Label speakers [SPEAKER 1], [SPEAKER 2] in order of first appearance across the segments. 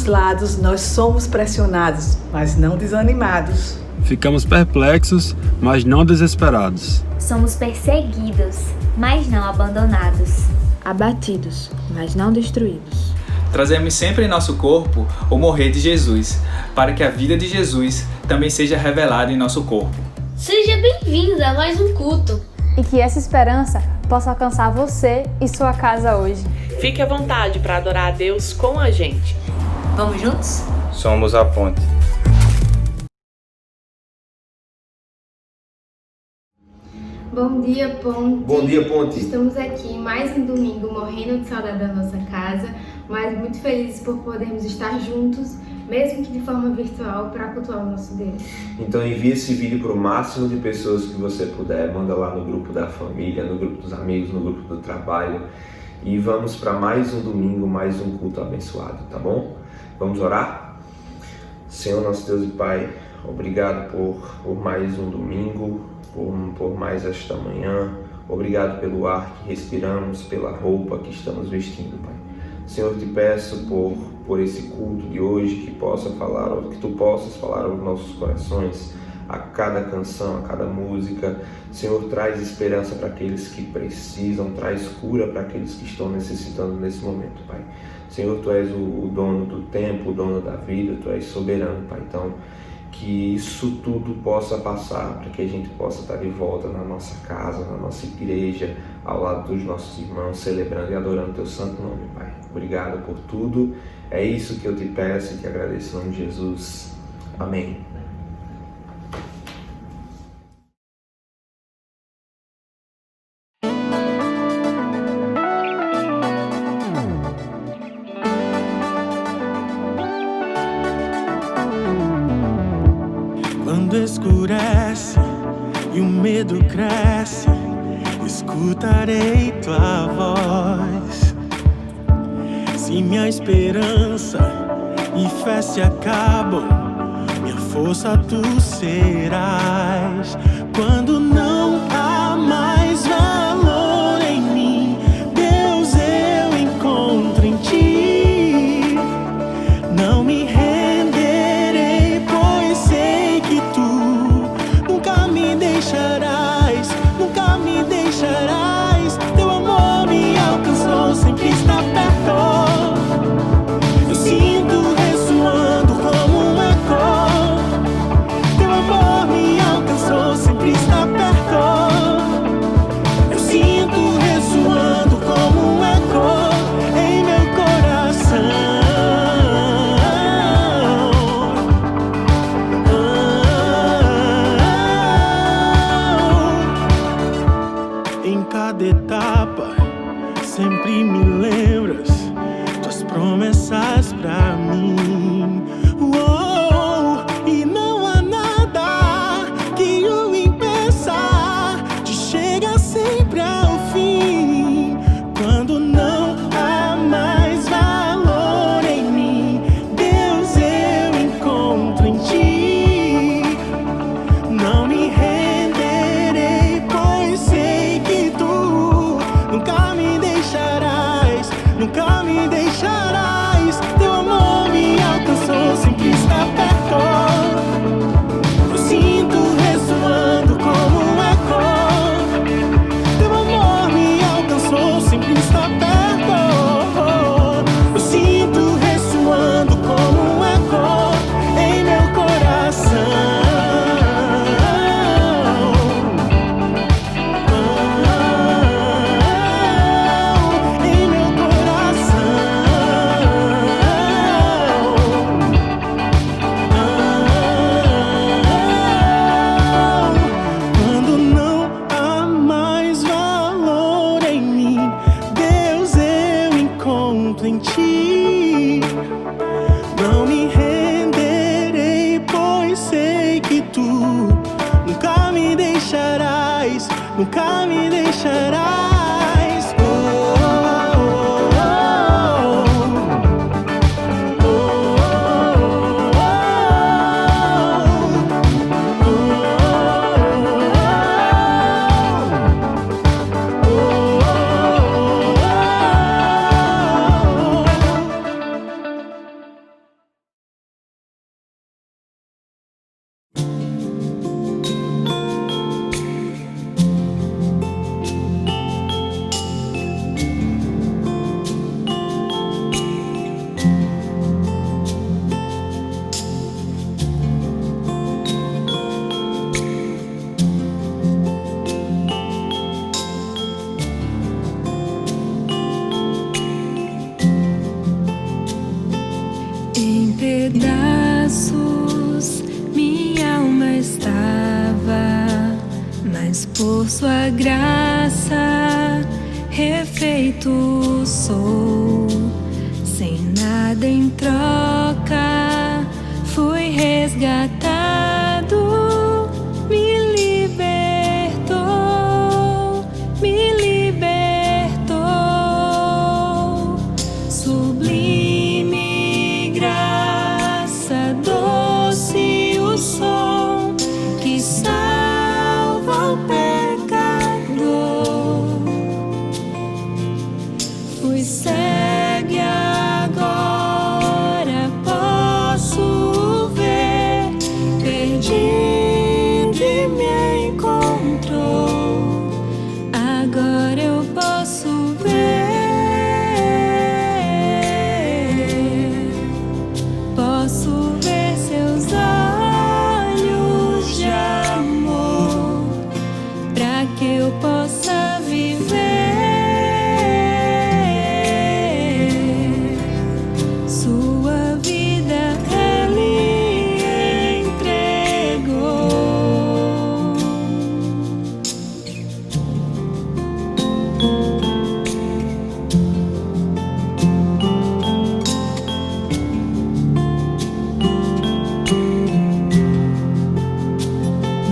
[SPEAKER 1] os lados nós somos pressionados, mas não desanimados.
[SPEAKER 2] Ficamos perplexos, mas não desesperados.
[SPEAKER 3] Somos perseguidos, mas não abandonados.
[SPEAKER 4] Abatidos, mas não destruídos.
[SPEAKER 5] Trazemos sempre em nosso corpo o morrer de Jesus, para que a vida de Jesus também seja revelada em nosso corpo.
[SPEAKER 6] Seja bem-vindo a mais um culto.
[SPEAKER 7] E que essa esperança possa alcançar você e sua casa hoje.
[SPEAKER 8] Fique à vontade para adorar a Deus com a gente.
[SPEAKER 3] Vamos juntos?
[SPEAKER 9] Somos a ponte.
[SPEAKER 10] Bom dia, Ponte.
[SPEAKER 11] Bom dia, Ponte.
[SPEAKER 10] Estamos aqui mais um domingo morrendo de saudade da nossa casa, mas muito felizes por podermos estar juntos, mesmo que de forma virtual, para cultuar o nosso Deus.
[SPEAKER 11] Então envie esse vídeo para o máximo de pessoas que você puder. Manda lá no grupo da família, no grupo dos amigos, no grupo do trabalho. E vamos para mais um domingo, mais um culto abençoado, tá bom? Vamos orar? Senhor, nosso Deus e Pai, obrigado por mais um domingo, por mais esta manhã. Obrigado pelo ar que respiramos, pela roupa que estamos vestindo, Pai. Senhor, te peço por esse culto de hoje, que tu possas falar aos nossos corações, a cada canção, a cada música. Senhor, traz esperança para aqueles que precisam, traz cura para aqueles que estão necessitando nesse momento, Pai. Senhor, Tu és o dono do tempo, o dono da vida, Tu és soberano, Pai. Então, que isso tudo possa passar, para que a gente possa estar de volta na nossa casa, na nossa igreja, ao lado dos nossos irmãos, celebrando e adorando Teu santo nome, Pai. Obrigado por tudo. É isso que eu te peço e te agradeço em nome de Jesus. Amém.
[SPEAKER 12] Quando escurece e o medo cresce, escutarei Tua voz. Se minha esperança e fé se acabam, minha força Tu serás. Quando não há mais valor em mim, Deus, eu encontro em Ti. Não me renderei, pois sei que Tu nunca me deixarás, nunca me deixarás. Teu amor me alcançou, sempre está perto. Eu sinto ressoando como um eco. Teu amor me alcançou, sempre está perto. Eu sinto ressoando como um eco em meu coração. Em cada etapa, sempre me lembras Tuas promessas pra mim. E não há nada que o impeça de chegar sempre ao fim. Quando não há mais valor em mim, Deus, eu encontro em Ti. Não me renderei, pois sei que Tu nunca me deixarás, nunca me deixarás. Teu amor me alcançou, sempre está perto. Eu sinto ressoando como um eco. Teu amor me alcançou, sempre está perto. Eu sinto ressoando como um eco em meu coração. Em meu coração. Quando não há mais valor em mim, Deus, eu encontro em Ti. Não me renderei, pois sei que Tu nunca me deixarás, nunca me deixarás.
[SPEAKER 9] por sua graça refeito sou, sem nada em troca fui resgatado. Me libertou, sublime graça, doce o som que salva o pecador. Fui cego e agora posso ver, perdido e me encontrou. Agora eu posso ver seus olhos de amor, pra que eu possa viver sua vida Ele entregou.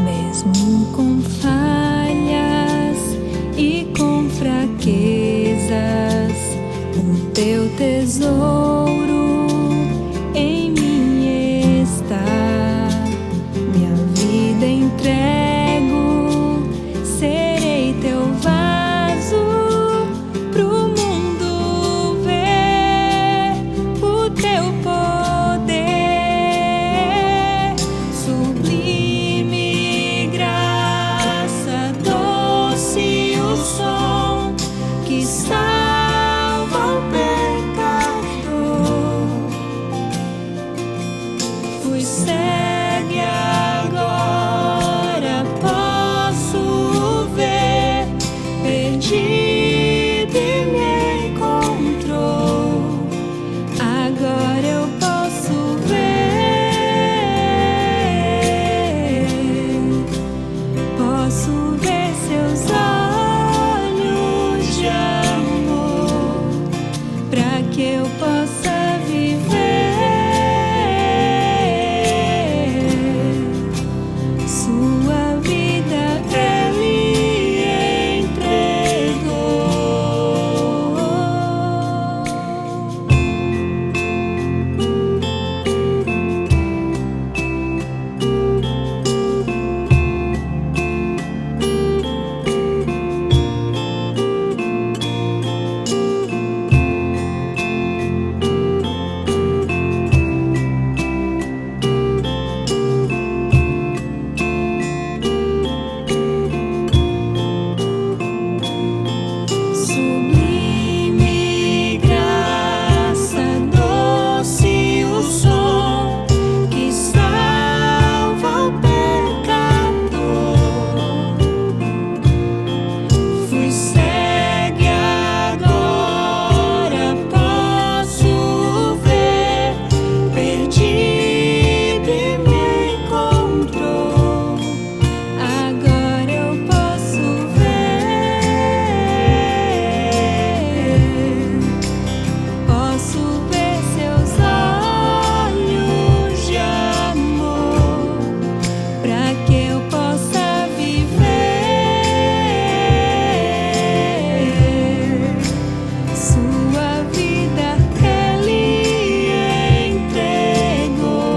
[SPEAKER 9] Mesmo com falhas e com fraquezas, o teu tesouro em mim está. Minha vida entrego, serei teu vaso pro mundo ver o teu poder. Sublime graça, doce o som que salva o pecador. Fui cego e agora posso ver, perdido e me encontrou. Agora eu posso ver seus olhos de amor, pra que eu possa viver sua vida Ele entregou. Sublime graça, doce o som que salva o pecador. Fui cego e agora posso ver, perdido e me encontrou. Agora eu posso ver seus olhos de amor, pra que eu possa viver sua vida Ele entregou.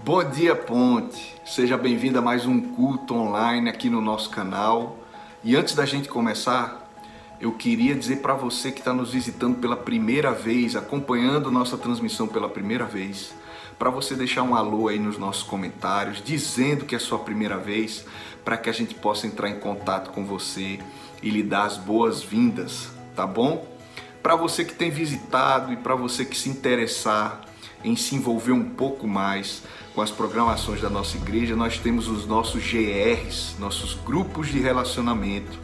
[SPEAKER 13] Bom dia, Ponte! Seja bem-vindo a mais um culto online aqui no nosso canal. E antes da gente começar, eu queria dizer para você que está nos visitando pela primeira vez, acompanhando nossa transmissão pela primeira vez, para você deixar um alô aí nos nossos comentários, dizendo que é a sua primeira vez, para que a gente possa entrar em contato com você e lhe dar as boas-vindas, tá bom? Para você que tem visitado e para você que se interessar em se envolver um pouco mais com as programações da nossa igreja, nós temos os nossos GRs, nossos grupos de relacionamento,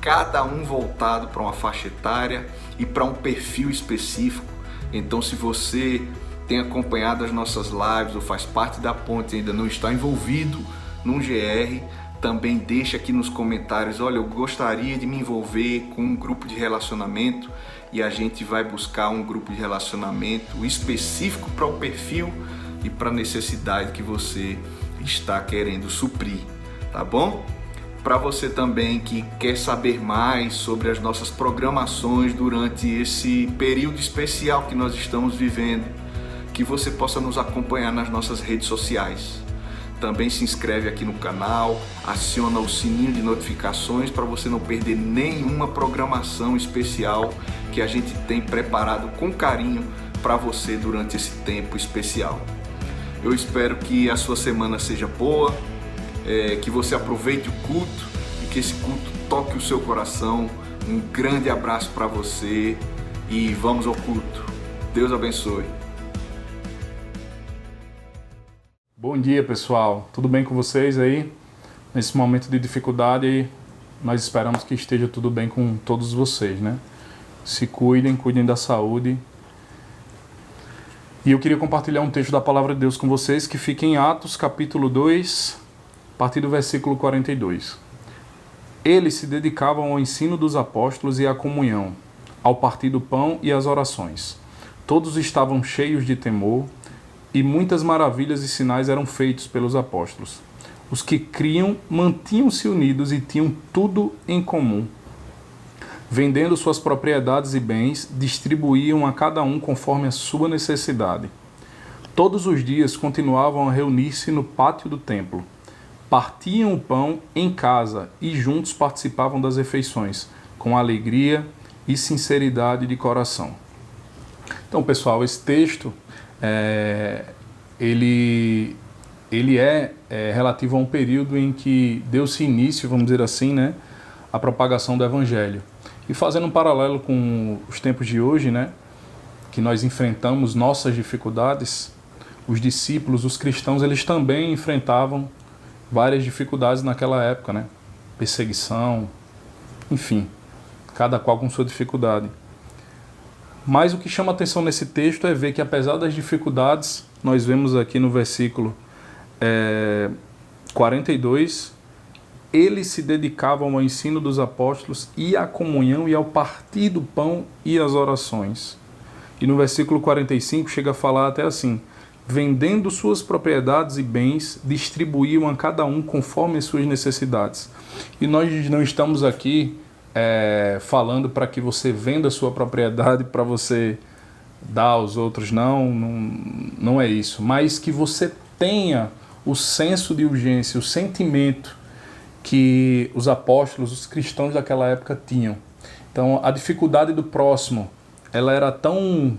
[SPEAKER 13] cada um voltado para uma faixa etária e para um perfil específico. Então, se você tem acompanhado as nossas lives ou faz parte da ponte e ainda não está envolvido num GR, também deixa aqui nos comentários: olha, eu gostaria de me envolver com um grupo de relacionamento, e a gente vai buscar um grupo de relacionamento específico para o perfil e para a necessidade que você está querendo suprir, tá bom? Para você também que quer saber mais sobre as nossas programações durante esse período especial que nós estamos vivendo, que você possa nos acompanhar nas nossas redes sociais. Também se inscreve aqui no canal, aciona o sininho de notificações para você não perder nenhuma programação especial que a gente tem preparado com carinho para você durante esse tempo especial. Eu espero que a sua semana seja boa, que você aproveite o culto e que esse culto toque o seu coração. Um grande abraço para você e vamos ao culto. Deus abençoe.
[SPEAKER 14] Bom dia, pessoal. Tudo bem com vocês aí? Nesse momento de dificuldade, nós esperamos que esteja tudo bem com todos vocês, né? Se cuidem da saúde. E eu queria compartilhar um texto da Palavra de Deus com vocês que fica em Atos, capítulo 2, a partir do versículo 42. Eles se dedicavam ao ensino dos apóstolos e à comunhão, ao partir do pão e às orações. Todos estavam cheios de temor, e muitas maravilhas e sinais eram feitos pelos apóstolos. Os que criam mantinham-se unidos e tinham tudo em comum. Vendendo suas propriedades e bens, distribuíam a cada um conforme a sua necessidade. Todos os dias continuavam a reunir-se no pátio do templo. Partiam o pão em casa e juntos participavam das refeições, com alegria e sinceridade de coração. Então, pessoal, esse texto ele é relativo a um período em que deu-se início, vamos dizer assim, né, à propagação do Evangelho. E fazendo um paralelo com os tempos de hoje, né, que nós enfrentamos nossas dificuldades, os discípulos, os cristãos, eles também enfrentavam várias dificuldades naquela época, né? Perseguição, enfim, cada qual com sua dificuldade. Mas o que chama atenção nesse texto é ver que, apesar das dificuldades, nós vemos aqui no versículo 42, eles se dedicavam ao ensino dos apóstolos e à comunhão e ao partir do pão e às orações. E no versículo 45 chega a falar até assim: vendendo suas propriedades e bens, distribuíam a cada um conforme as suas necessidades. E nós não estamos aqui falando para que você venda a sua propriedade para você dar aos outros, não é isso. Mas que você tenha o senso de urgência, o sentimento que os apóstolos, os cristãos daquela época tinham. Então, a dificuldade do próximo, ela era tão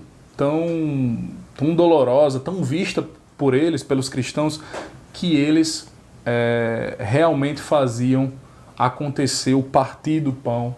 [SPEAKER 14] dolorosa, tão vista por eles, pelos cristãos, que eles realmente faziam acontecer o partir do pão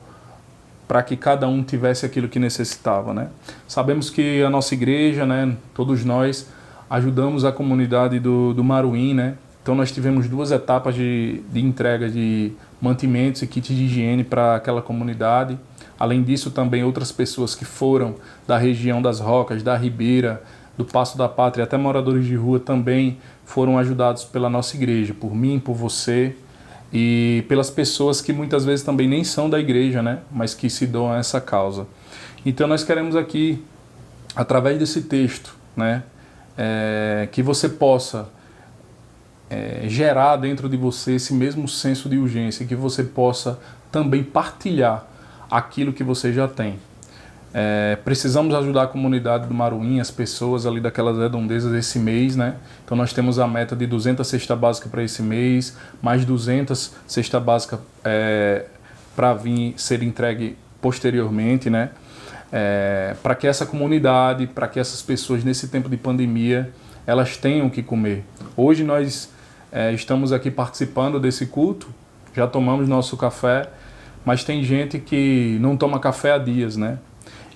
[SPEAKER 14] para que cada um tivesse aquilo que necessitava, né? Sabemos que a nossa igreja, né, todos nós, ajudamos a comunidade do Maruim, né? Então nós tivemos 2 etapas de entrega de mantimentos e kits de higiene para aquela comunidade. Além disso, também outras pessoas que foram da região das Rocas, da Ribeira, do Passo da Pátria, até moradores de rua também foram ajudados pela nossa igreja, por mim, por você e pelas pessoas que muitas vezes também nem são da igreja, né? Mas que se doam a essa causa. Então nós queremos aqui, através desse texto, né, que você possa gerar dentro de você esse mesmo senso de urgência, que você possa também partilhar aquilo que você já tem. Precisamos ajudar a comunidade do Maruim, as pessoas ali daquelas redondezas esse mês, né? Então nós temos a meta de 200 cestas básicas para esse mês, mais 200 cestas básicas para vir ser entregue posteriormente, né? Para que essa comunidade, para que essas pessoas nesse tempo de pandemia, elas tenham o que comer. Hoje nós estamos aqui participando desse culto, já tomamos nosso café, mas tem gente que não toma café há dias, né?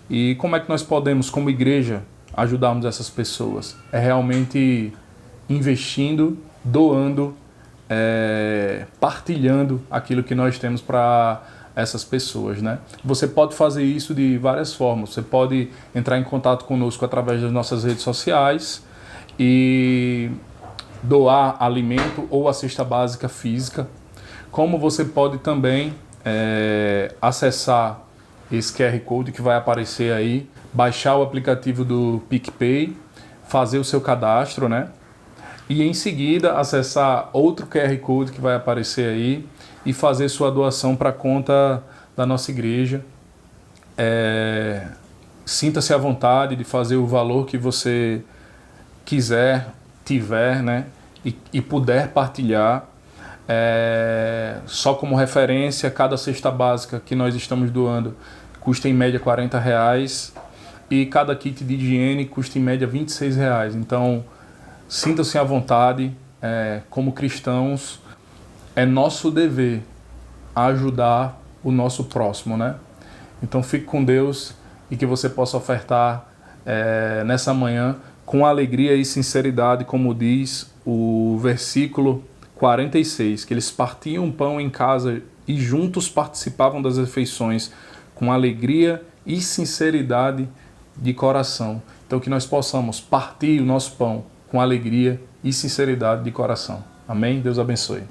[SPEAKER 14] E como é que nós podemos, como igreja, ajudarmos essas pessoas? É realmente investindo, doando, partilhando aquilo que nós temos para essas pessoas, né? Você pode fazer isso de várias formas. Você pode entrar em contato conosco através das nossas redes sociais e doar alimento ou a cesta básica física. Como você pode também acessar esse QR Code que vai aparecer aí, baixar o aplicativo do PicPay, fazer o seu cadastro, né? E em seguida acessar outro QR Code que vai aparecer aí e fazer sua doação para a conta da nossa igreja. Sinta-se à vontade de fazer o valor que você quiser, tiver, né? E puder partilhar. Só como referência, cada cesta básica que nós estamos doando custa em média R$40 e cada kit de higiene custa em média R$26. Então, sinta-se à vontade, como cristãos, é nosso dever ajudar o nosso próximo, né? Então fique com Deus e que você possa ofertar nessa manhã com alegria e sinceridade, como diz o versículo 46, que eles partiam pão em casa e juntos participavam das refeições com alegria e sinceridade de coração. Então que nós possamos partir o nosso pão com alegria e sinceridade de coração. Amém? Deus abençoe.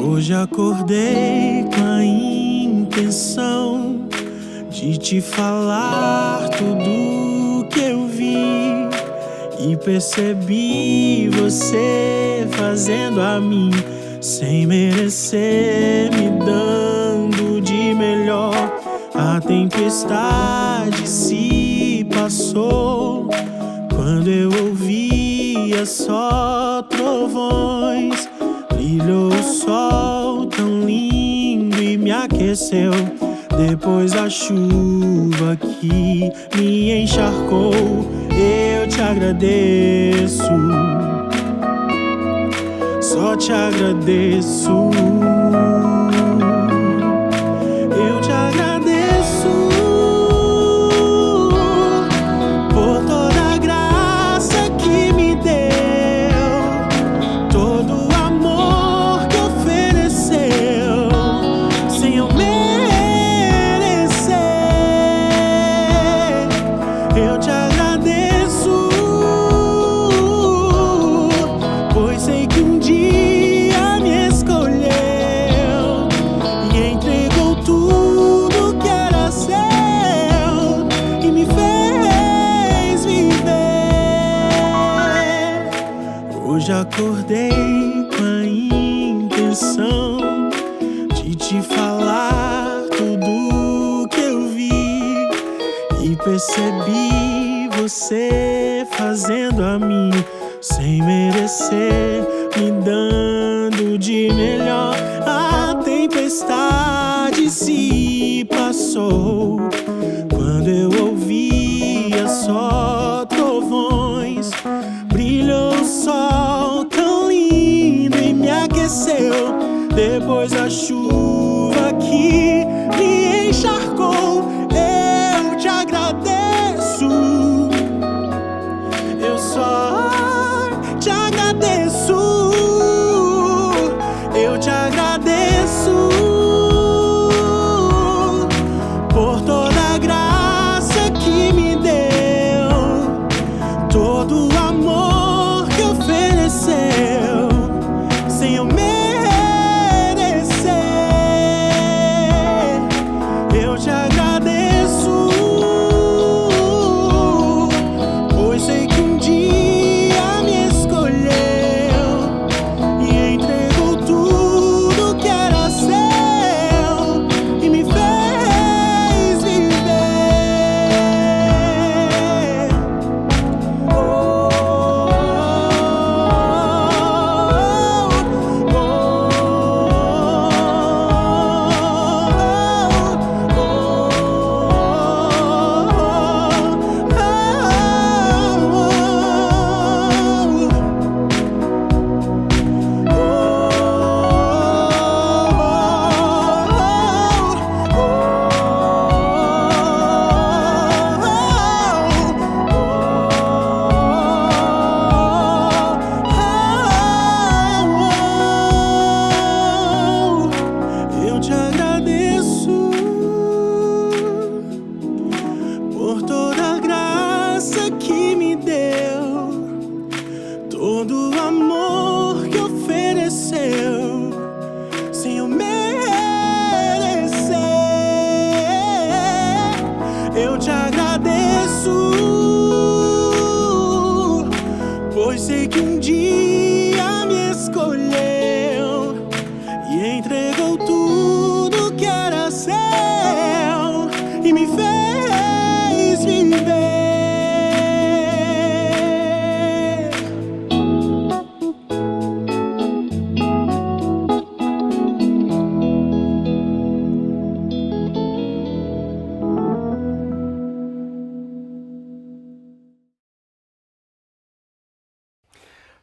[SPEAKER 12] Hoje acordei com a intenção de te falar tudo que eu vi e percebi você fazendo a mim sem merecer, me dando de melhor. A tempestade se passou quando eu ouvia só trovões. Brilhou o sol tão lindo e me aqueceu. Depois da chuva que me encharcou, eu te agradeço, só te agradeço. Eu te agradeço por toda a graça que me deu, todo o amor que ofereceu, sem eu merecer. Eu te agradeço, pois sei que um dia me escolheu e entregou tudo que era seu e me fez viver. Hoje acordei com a intenção de te falar tudo que eu vi e percebi você fazendo a mim sem merecer, me dando de melhor. A tempestade se passou quando eu ouvia só trovões. Brilhou o sol tão lindo e me aqueceu. Depois da chuva que me encharcou, eu te agradeço, eu só te agradeço, eu te agradeço por toda a graça que me deu, todo o amor que ofereceu, sem eu merecer.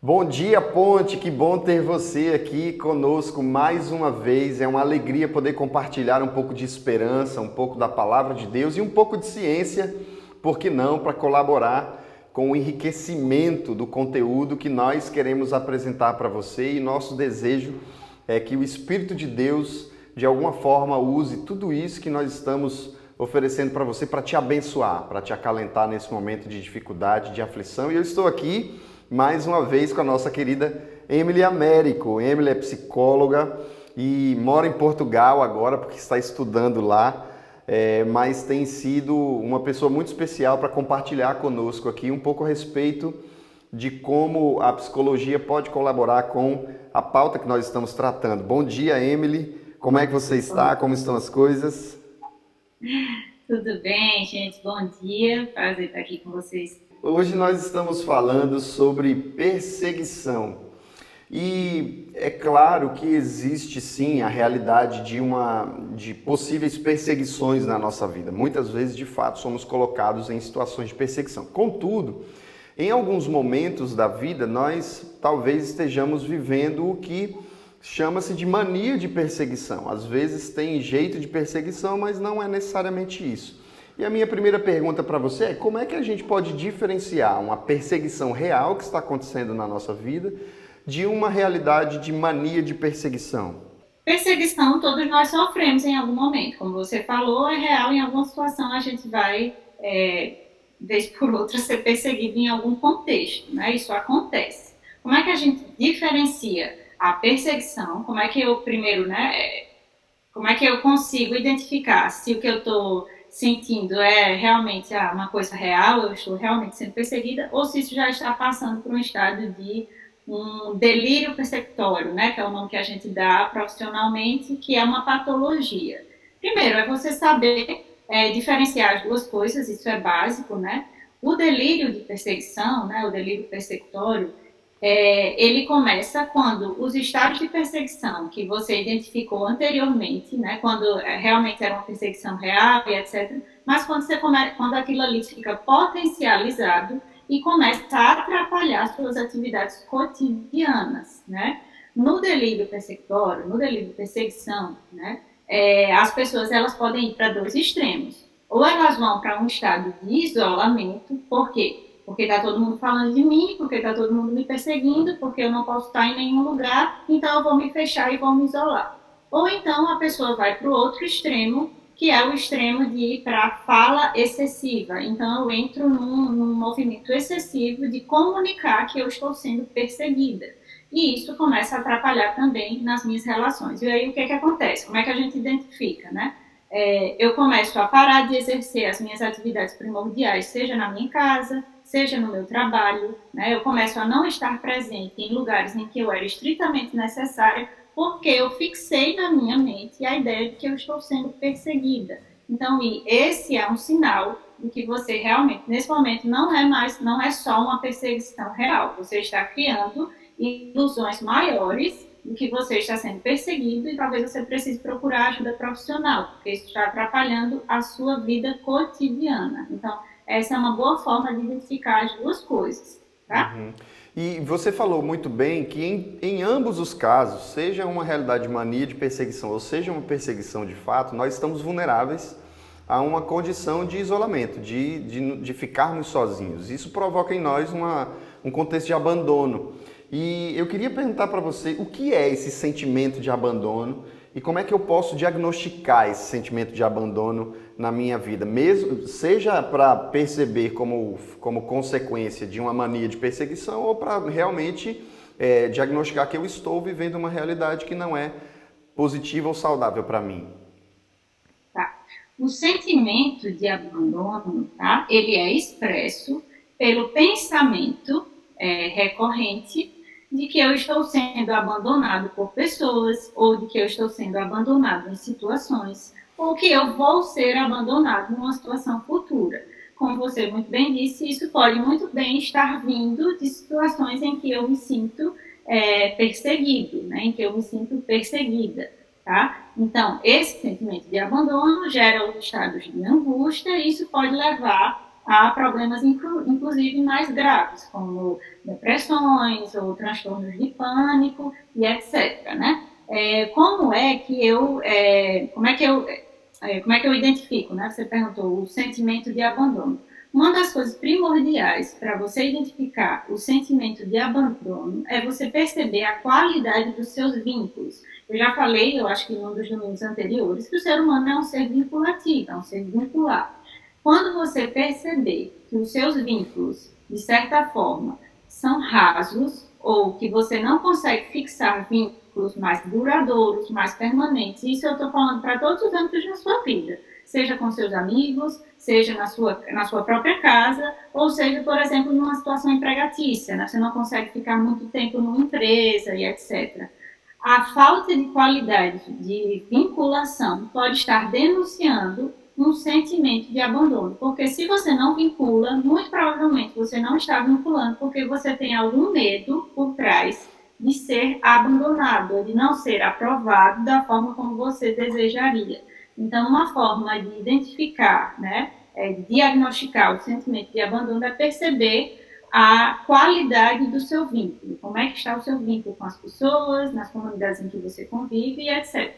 [SPEAKER 15] Bom dia, Ponte, que bom ter você aqui conosco mais uma vez. É uma alegria poder compartilhar um pouco de esperança, um pouco da palavra de Deus e um pouco de ciência, por que não, para colaborar com o enriquecimento do conteúdo que nós queremos apresentar para você, e nosso desejo é que o Espírito de Deus, de alguma forma, use tudo isso que nós estamos oferecendo para você para te abençoar, para te acalentar nesse momento de dificuldade, de aflição. E eu estou aqui mais uma vez com a nossa querida Emily Américo. Emily é psicóloga e mora em Portugal agora porque está estudando lá, mas tem sido uma pessoa muito especial para compartilhar conosco aqui um pouco a respeito de como a psicologia pode colaborar com a pauta que nós estamos tratando. Bom dia, Emily. Como é que você está? Como estão as coisas?
[SPEAKER 16] Tudo bem, gente? Bom dia. Prazer estar aqui com vocês.
[SPEAKER 15] Hoje nós estamos falando sobre perseguição. E é claro que existe sim a realidade de possíveis perseguições na nossa vida. Muitas vezes, de fato, somos colocados em situações de perseguição. Contudo, em alguns momentos da vida, nós talvez estejamos vivendo o que chama-se de mania de perseguição. Às vezes tem jeito de perseguição, mas não é necessariamente isso. E a minha primeira pergunta para você é: como é que a gente pode diferenciar uma perseguição real que está acontecendo na nossa vida de uma realidade de mania de perseguição?
[SPEAKER 16] Perseguição todos nós sofremos em algum momento. Como você falou, é real. Em alguma situação a gente vai, vez por outra, ser perseguido em algum contexto, né? Isso acontece. Como é que a gente diferencia a perseguição? Como é que eu primeiro, como é que eu consigo identificar se o que eu estou sentindo é realmente uma coisa real, eu estou realmente sendo perseguida, ou se isso já está passando por um estado de um delírio persecutório, né, que é o nome que a gente dá profissionalmente, que é uma patologia. Primeiro, é você saber diferenciar as duas coisas, isso é básico, né? O delírio de perseguição, né, o delírio persecutório, ele começa quando os estados de perseguição que você identificou anteriormente, né, quando realmente era uma perseguição real e etc., mas quando aquilo ali fica potencializado e começa a atrapalhar suas atividades cotidianas, né? No delírio persecutório, no delírio de perseguição, né, as pessoas elas podem ir para dois extremos. Ou elas vão para um estado de isolamento. Por quê? Porque está todo mundo falando de mim, porque está todo mundo me perseguindo, porque eu não posso estar em nenhum lugar, então eu vou me fechar e vou me isolar. Ou então a pessoa vai para o outro extremo, que é o extremo de ir para a fala excessiva. Então eu entro num movimento excessivo de comunicar que eu estou sendo perseguida. E isso começa a atrapalhar também nas minhas relações. E aí o que acontece? Como é que a gente identifica, né? Eu começo a parar de exercer as minhas atividades primordiais, seja na minha casa, seja no meu trabalho, né? Eu começo a não estar presente em lugares em que eu era estritamente necessária, porque eu fixei na minha mente a ideia de que eu estou sendo perseguida. Então, esse é um sinal de que você realmente, nesse momento, não é só uma perseguição real. Você está criando ilusões maiores de que você está sendo perseguido e talvez você precise procurar ajuda profissional, porque isso está atrapalhando a sua vida cotidiana. Então, essa é uma boa forma de identificar as duas coisas, tá?
[SPEAKER 15] Uhum. E você falou muito bem que em ambos os casos, seja uma realidade de mania de perseguição ou seja uma perseguição de fato, nós estamos vulneráveis a uma condição de isolamento, de ficarmos sozinhos. Isso provoca em nós um contexto de abandono. E eu queria perguntar para você o que é esse sentimento de abandono e como é que eu posso diagnosticar esse sentimento de abandono na minha vida, mesmo seja para perceber como consequência de uma mania de perseguição ou para realmente diagnosticar que eu estou vivendo uma realidade que não é positiva ou saudável para mim.
[SPEAKER 16] Tá. O sentimento de abandono, tá? Ele é expresso pelo pensamento recorrente de que eu estou sendo abandonado por pessoas, ou de que eu estou sendo abandonado em situações, ou que eu vou ser abandonado numa situação futura. Como você muito bem disse, isso pode muito bem estar vindo de situações em que eu me sinto perseguido, né? Em que eu me sinto perseguida. Tá? Então, esse sentimento de abandono gera os estados de angústia e isso pode levar a problemas, inclusive, mais graves, como depressões ou transtornos de pânico e etc. Né? Como é que eu identifico, né? Você perguntou o sentimento de abandono. Uma das coisas primordiais para você identificar o sentimento de abandono é você perceber a qualidade dos seus vínculos. Eu já falei, eu acho que em um dos domingos anteriores, que o ser humano é um ser vinculativo, é um ser vincular. Quando você perceber que os seus vínculos, de certa forma, são rasos, ou que você não consegue fixar vínculos mais duradouros, mais permanentes, isso eu estou falando para todos os âmbitos da sua vida, seja com seus amigos, seja na sua própria casa, ou seja, por exemplo, numa situação empregatícia, né? Você não consegue ficar muito tempo numa empresa e etc. A falta de qualidade de vinculação pode estar denunciando um sentimento de abandono, porque se você não vincula, muito provavelmente você não está vinculando porque você tem algum medo por trás de ser abandonado, de não ser aprovado da forma como você desejaria. Então, uma forma de identificar, né, de diagnosticar o sentimento de abandono é perceber a qualidade do seu vínculo, como é que está o seu vínculo com as pessoas, nas comunidades em que você convive e etc.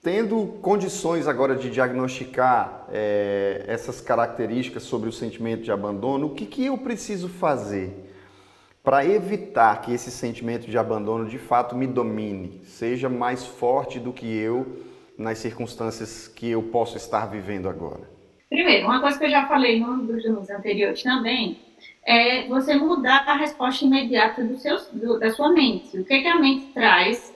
[SPEAKER 15] Tendo condições agora de diagnosticar essas características sobre o sentimento de abandono, o que eu preciso fazer para evitar que esse sentimento de abandono de fato me domine, seja mais forte do que eu nas circunstâncias que eu posso estar vivendo agora?
[SPEAKER 16] Primeiro, uma coisa que eu já falei num dos domingos anteriores também, é você mudar a resposta imediata da sua mente. O que a mente traz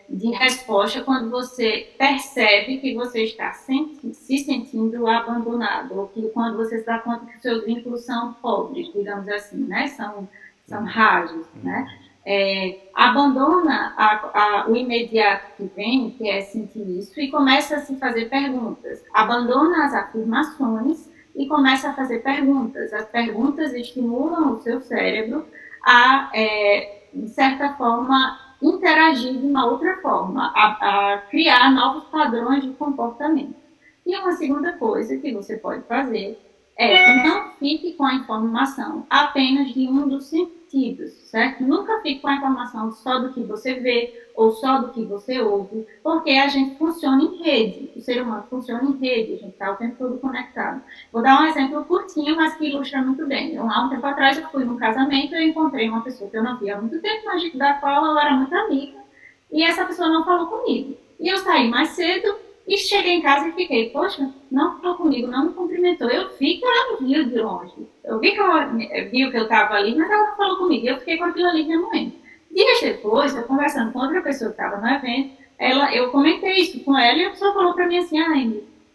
[SPEAKER 16] de resposta quando você percebe que você está se sentindo abandonado, ou que quando você se dá conta que seus vínculos são pobres, digamos assim, né? São rasos, né? Abandona o imediato que vem, que é sentir isso, e começa a se fazer perguntas. Abandona as afirmações e começa a fazer perguntas. As perguntas estimulam o seu cérebro a, de certa forma, interagir de uma outra forma, a criar novos padrões de comportamento. E uma segunda coisa que você pode fazer não fique com a informação apenas de um dos sentidos, certo? Nunca fique com a informação só do que você vê ou só do que você ouve, porque a gente funciona em rede, o ser humano funciona em rede, a gente está o tempo todo conectado. Vou dar um exemplo curtinho, mas que ilustra muito bem. Há um tempo atrás eu fui num casamento e eu encontrei uma pessoa que eu não via há muito tempo, mas da qual eu era muito amiga, e essa pessoa não falou comigo. E eu saí mais cedo e cheguei em casa e fiquei, poxa, não falou comigo, não me cumprimentou. Eu vi que ela me viu de longe. Eu vi que ela viu que eu estava ali, mas ela não falou comigo. E eu fiquei com aquilo ali remoendo. Dias depois, eu conversando com outra pessoa que estava no evento, eu comentei isso com ela e a pessoa falou para mim assim,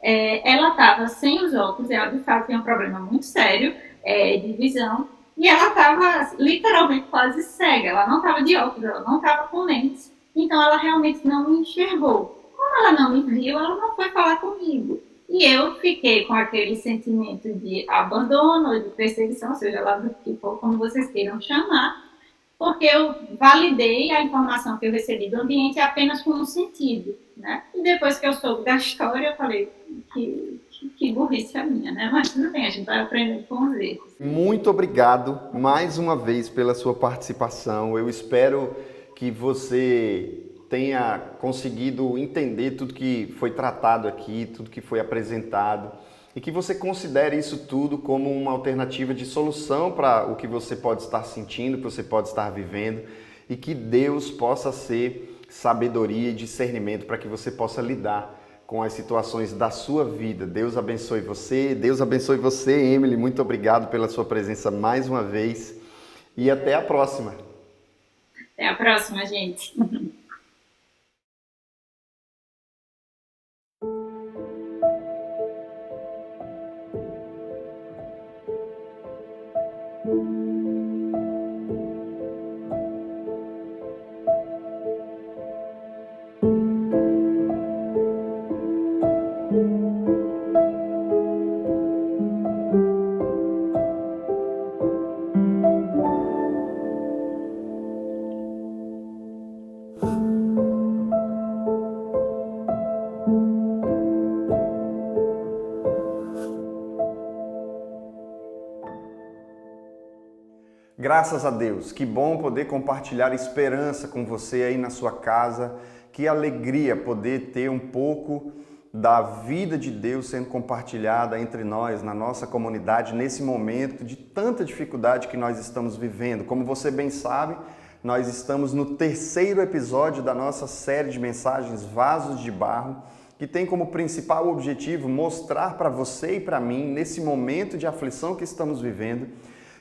[SPEAKER 16] ela estava sem os óculos, ela de fato tem um problema muito sério de visão, e ela estava literalmente quase cega, ela não estava de óculos, ela não estava com lentes, então ela realmente não me enxergou. Como ela não me viu, ela não foi falar comigo. E eu fiquei com aquele sentimento de abandono, de perseguição, seja lá do que for, como vocês queiram chamar, porque eu validei a informação que eu recebi do ambiente apenas com um sentido, né? E depois que eu soube da história, eu falei que burrice a minha, né? Mas tudo bem, a gente vai aprendendo com os erros.
[SPEAKER 15] Muito obrigado mais uma vez pela sua participação. Eu espero que você tenha conseguido entender tudo que foi tratado aqui, tudo que foi apresentado, e que você considere isso tudo como uma alternativa de solução para o que você pode estar sentindo, que você pode estar vivendo, e que Deus possa ser sabedoria e discernimento para que você possa lidar com as situações da sua vida. Deus abençoe você, Emily, muito obrigado pela sua presença mais uma vez, e até a próxima.
[SPEAKER 16] Até a próxima, gente.
[SPEAKER 15] Graças a Deus, que bom poder compartilhar esperança com você aí na sua casa, que alegria poder ter um pouco da vida de Deus sendo compartilhada entre nós, na nossa comunidade, nesse momento de tanta dificuldade que nós estamos vivendo. Como você bem sabe, nós estamos no 3º episódio da nossa série de mensagens Vasos de Barro, que tem como principal objetivo mostrar para você e para mim, nesse momento de aflição que estamos vivendo,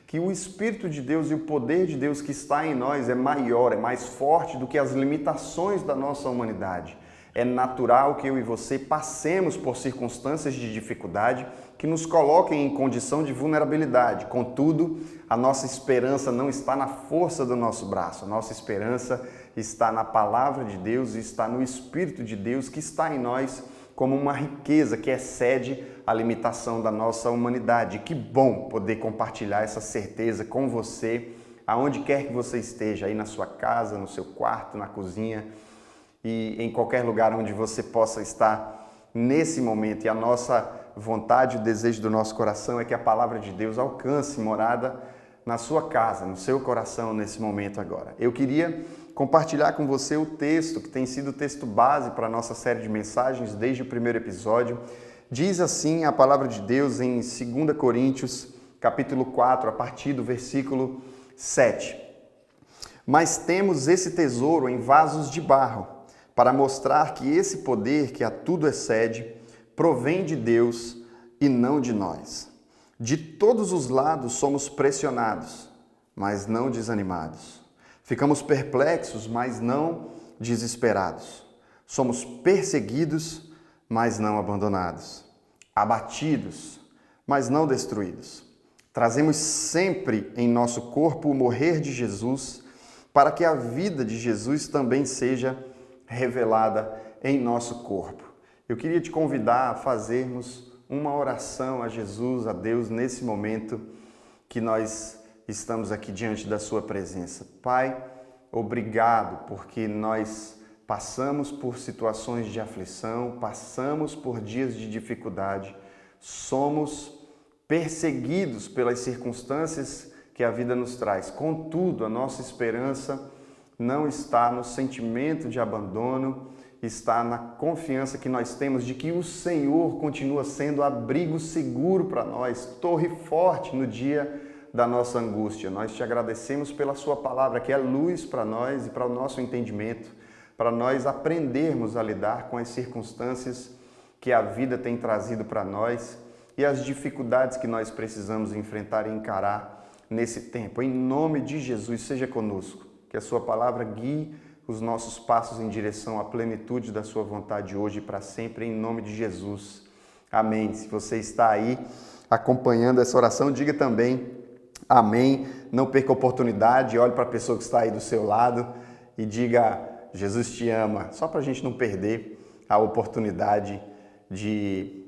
[SPEAKER 15] que o Espírito de Deus e o poder de Deus que está em nós é maior, é mais forte do que as limitações da nossa humanidade. É natural que eu e você passemos por circunstâncias de dificuldade que nos coloquem em condição de vulnerabilidade. Contudo, a nossa esperança não está na força do nosso braço. A nossa esperança está na palavra de Deus e está no Espírito de Deus que está em nós como uma riqueza que excede a limitação da nossa humanidade. Que bom poder compartilhar essa certeza com você, aonde quer que você esteja, aí na sua casa, no seu quarto, na cozinha e em qualquer lugar onde você possa estar nesse momento. E a nossa vontade, o desejo do nosso coração é que a palavra de Deus alcance morada na sua casa, no seu coração nesse momento agora. Eu queria compartilhar com você o texto que tem sido o texto base para a nossa série de mensagens desde o primeiro episódio. Diz assim a palavra de Deus em 2 Coríntios, capítulo 4, a partir do versículo 7. Mas temos esse tesouro em vasos de barro, para mostrar que esse poder que a tudo excede provém de Deus e não de nós. De todos os lados somos pressionados, mas não desanimados. Ficamos perplexos, mas não desesperados. Somos perseguidos, mas não abandonados. Abatidos, mas não destruídos. Trazemos sempre em nosso corpo o morrer de Jesus, para que a vida de Jesus também seja revelada em nosso corpo. Eu queria te convidar a fazermos uma oração a Jesus, a Deus, nesse momento que nós estamos aqui diante da sua presença. Pai, obrigado porque nós passamos por situações de aflição, passamos por dias de dificuldade, somos perseguidos pelas circunstâncias que a vida nos traz. Contudo, a nossa esperança não está no sentimento de abandono, está na confiança que nós temos de que o Senhor continua sendo abrigo seguro para nós, torre forte no dia da nossa angústia. Nós te agradecemos pela sua palavra, que é luz para nós e para o nosso entendimento, para nós aprendermos a lidar com as circunstâncias que a vida tem trazido para nós e as dificuldades que nós precisamos enfrentar e encarar nesse tempo. Em nome de Jesus, seja conosco. Que a sua palavra guie os nossos passos em direção à plenitude da sua vontade hoje e para sempre, em nome de Jesus. Amém. Se você está aí acompanhando essa oração, diga também amém. Não perca a oportunidade, olhe para a pessoa que está aí do seu lado e diga: Jesus te ama, só para a gente não perder a oportunidade de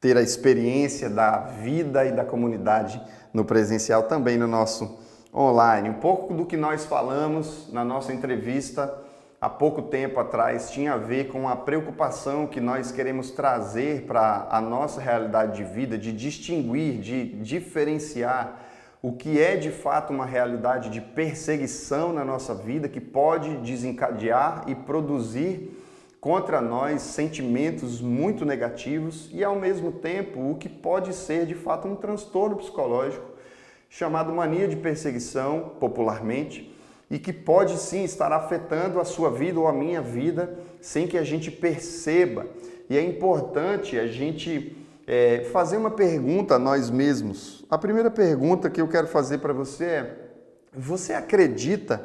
[SPEAKER 15] ter a experiência da vida e da comunidade no presencial, também no nosso online. Um pouco do que nós falamos na nossa entrevista há pouco tempo atrás tinha a ver com a preocupação que nós queremos trazer para a nossa realidade de vida, de distinguir, de diferenciar o que é de fato uma realidade de perseguição na nossa vida, que pode desencadear e produzir contra nós sentimentos muito negativos, e ao mesmo tempo o que pode ser de fato um transtorno psicológico chamado mania de perseguição, popularmente, e que pode sim estar afetando a sua vida ou a minha vida sem que a gente perceba. E é importante a gente fazer uma pergunta a nós mesmos. A primeira pergunta que eu quero fazer para você é: você acredita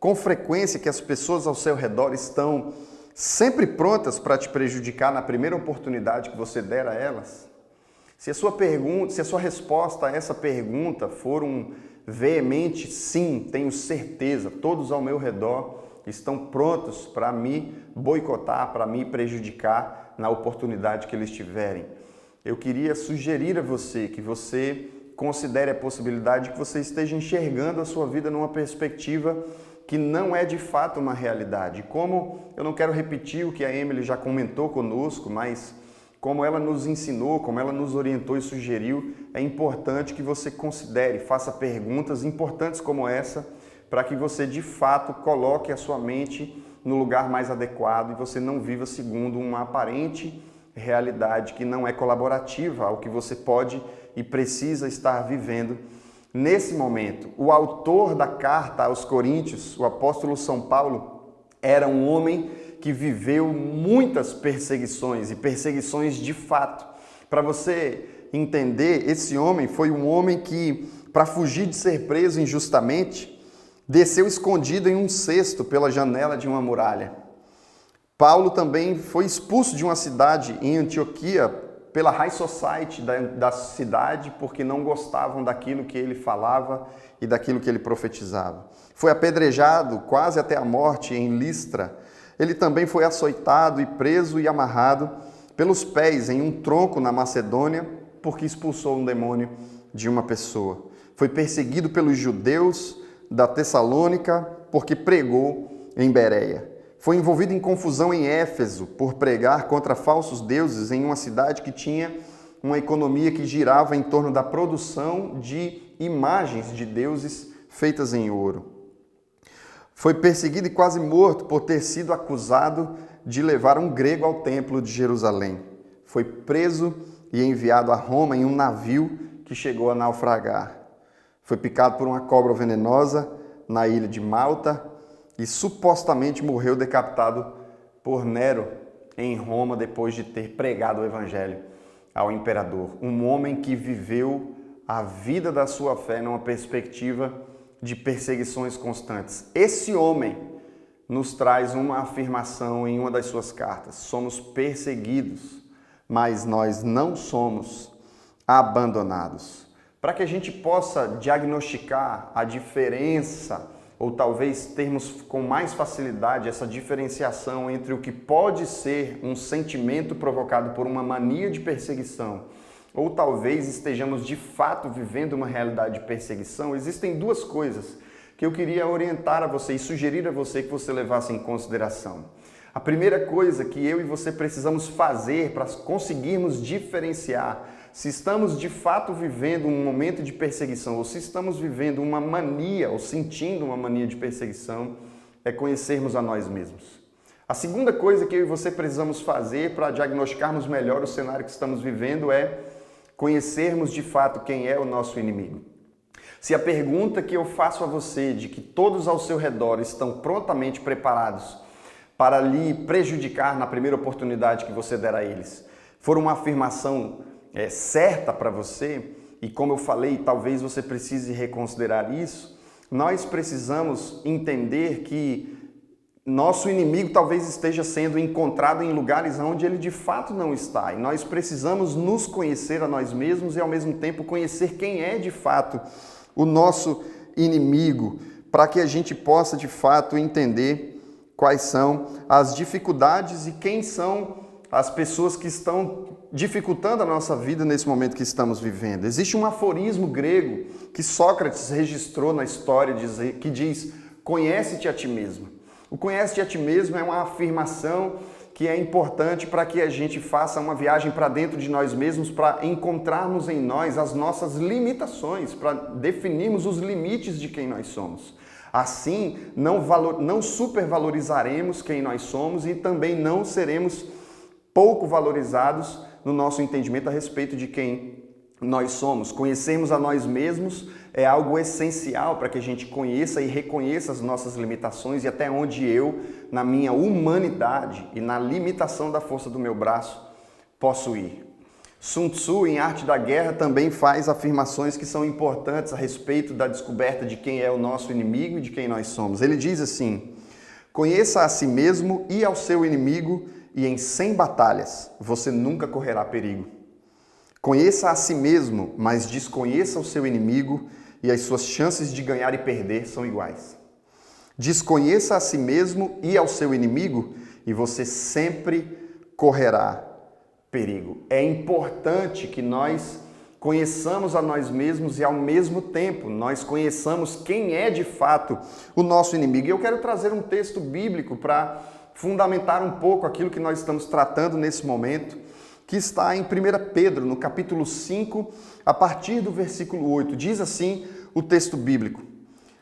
[SPEAKER 15] com frequência que as pessoas ao seu redor estão sempre prontas para te prejudicar na primeira oportunidade que você der a elas? Se a sua resposta a essa pergunta for um veemente sim, tenho certeza, todos ao meu redor estão prontos para me boicotar, para me prejudicar na oportunidade que eles tiverem. Eu queria sugerir a você que você considere a possibilidade de que você esteja enxergando a sua vida numa perspectiva que não é de fato uma realidade. Como eu não quero repetir o que a Emily já comentou conosco, mas como ela nos ensinou, como ela nos orientou e sugeriu, é importante que você considere, faça perguntas importantes como essa, para que você de fato coloque a sua mente no lugar mais adequado e você não viva segundo uma aparente realidade que não é colaborativa ao que você pode e precisa estar vivendo nesse momento. O autor da carta aos Coríntios, o apóstolo São Paulo, era um homem que viveu muitas perseguições e perseguições de fato. Para você entender, esse homem foi um homem que, para fugir de ser preso injustamente, desceu escondido em um cesto pela janela de uma muralha. Paulo também foi expulso de uma cidade em Antioquia pela High Society da cidade porque não gostavam daquilo que ele falava e daquilo que ele profetizava. Foi apedrejado quase até a morte em Listra. Ele também foi açoitado e preso e amarrado pelos pés em um tronco na Macedônia porque expulsou um demônio de uma pessoa. Foi perseguido pelos judeus da Tessalônica porque pregou em Bereia. Foi envolvido em confusão em Éfeso por pregar contra falsos deuses em uma cidade que tinha uma economia que girava em torno da produção de imagens de deuses feitas em ouro. Foi perseguido e quase morto por ter sido acusado de levar um grego ao templo de Jerusalém. Foi preso e enviado a Roma em um navio que chegou a naufragar. Foi picado por uma cobra venenosa na ilha de Malta e supostamente morreu decapitado por Nero em Roma depois de ter pregado o evangelho ao imperador. Um homem que viveu a vida da sua fé numa perspectiva de perseguições constantes. Esse homem nos traz uma afirmação em uma das suas cartas. Somos perseguidos, mas nós não somos abandonados. Para que a gente possa diagnosticar a diferença, ou talvez termos com mais facilidade essa diferenciação entre o que pode ser um sentimento provocado por uma mania de perseguição, ou talvez estejamos de fato vivendo uma realidade de perseguição, existem duas coisas que eu queria orientar a você e sugerir a você que você levasse em consideração. A primeira coisa que eu e você precisamos fazer para conseguirmos diferenciar se estamos de fato vivendo um momento de perseguição ou se estamos vivendo uma mania ou sentindo uma mania de perseguição é conhecermos a nós mesmos. A segunda coisa que eu e você precisamos fazer para diagnosticarmos melhor o cenário que estamos vivendo é conhecermos de fato quem é o nosso inimigo. Se a pergunta que eu faço a você de que todos ao seu redor estão prontamente preparados para lhe prejudicar na primeira oportunidade que você der a eles for uma afirmação certa para você, e como eu falei, talvez você precise reconsiderar isso, nós precisamos entender que nosso inimigo talvez esteja sendo encontrado em lugares onde ele de fato não está, e nós precisamos nos conhecer a nós mesmos e ao mesmo tempo conhecer quem é de fato o nosso inimigo, para que a gente possa de fato entender quais são as dificuldades e quem são as pessoas que estão dificultando a nossa vida nesse momento que estamos vivendo. Existe um aforismo grego que Sócrates registrou na história que diz: conhece-te a ti mesmo. O conhece-te a ti mesmo é uma afirmação que é importante para que a gente faça uma viagem para dentro de nós mesmos, para encontrarmos em nós as nossas limitações, para definirmos os limites de quem nós somos. Assim, não supervalorizaremos quem nós somos e também não seremos pouco valorizados no nosso entendimento a respeito de quem nós somos. Conhecermos a nós mesmos é algo essencial para que a gente conheça e reconheça as nossas limitações e até onde eu, na minha humanidade e na limitação da força do meu braço, posso ir. Sun Tzu, em Arte da Guerra, também faz afirmações que são importantes a respeito da descoberta de quem é o nosso inimigo e de quem nós somos. Ele diz assim: conheça a si mesmo e ao seu inimigo, e em 100 batalhas você nunca correrá perigo. Conheça a si mesmo, mas desconheça o seu inimigo, e as suas chances de ganhar e perder são iguais. Desconheça a si mesmo e ao seu inimigo, e você sempre correrá perigo. É importante que nós conheçamos a nós mesmos e ao mesmo tempo nós conheçamos quem é de fato o nosso inimigo. E eu quero trazer um texto bíblico para fundamentar um pouco aquilo que nós estamos tratando nesse momento, que está em 1 Pedro, no capítulo 5, a partir do versículo 8. Diz assim o texto bíblico: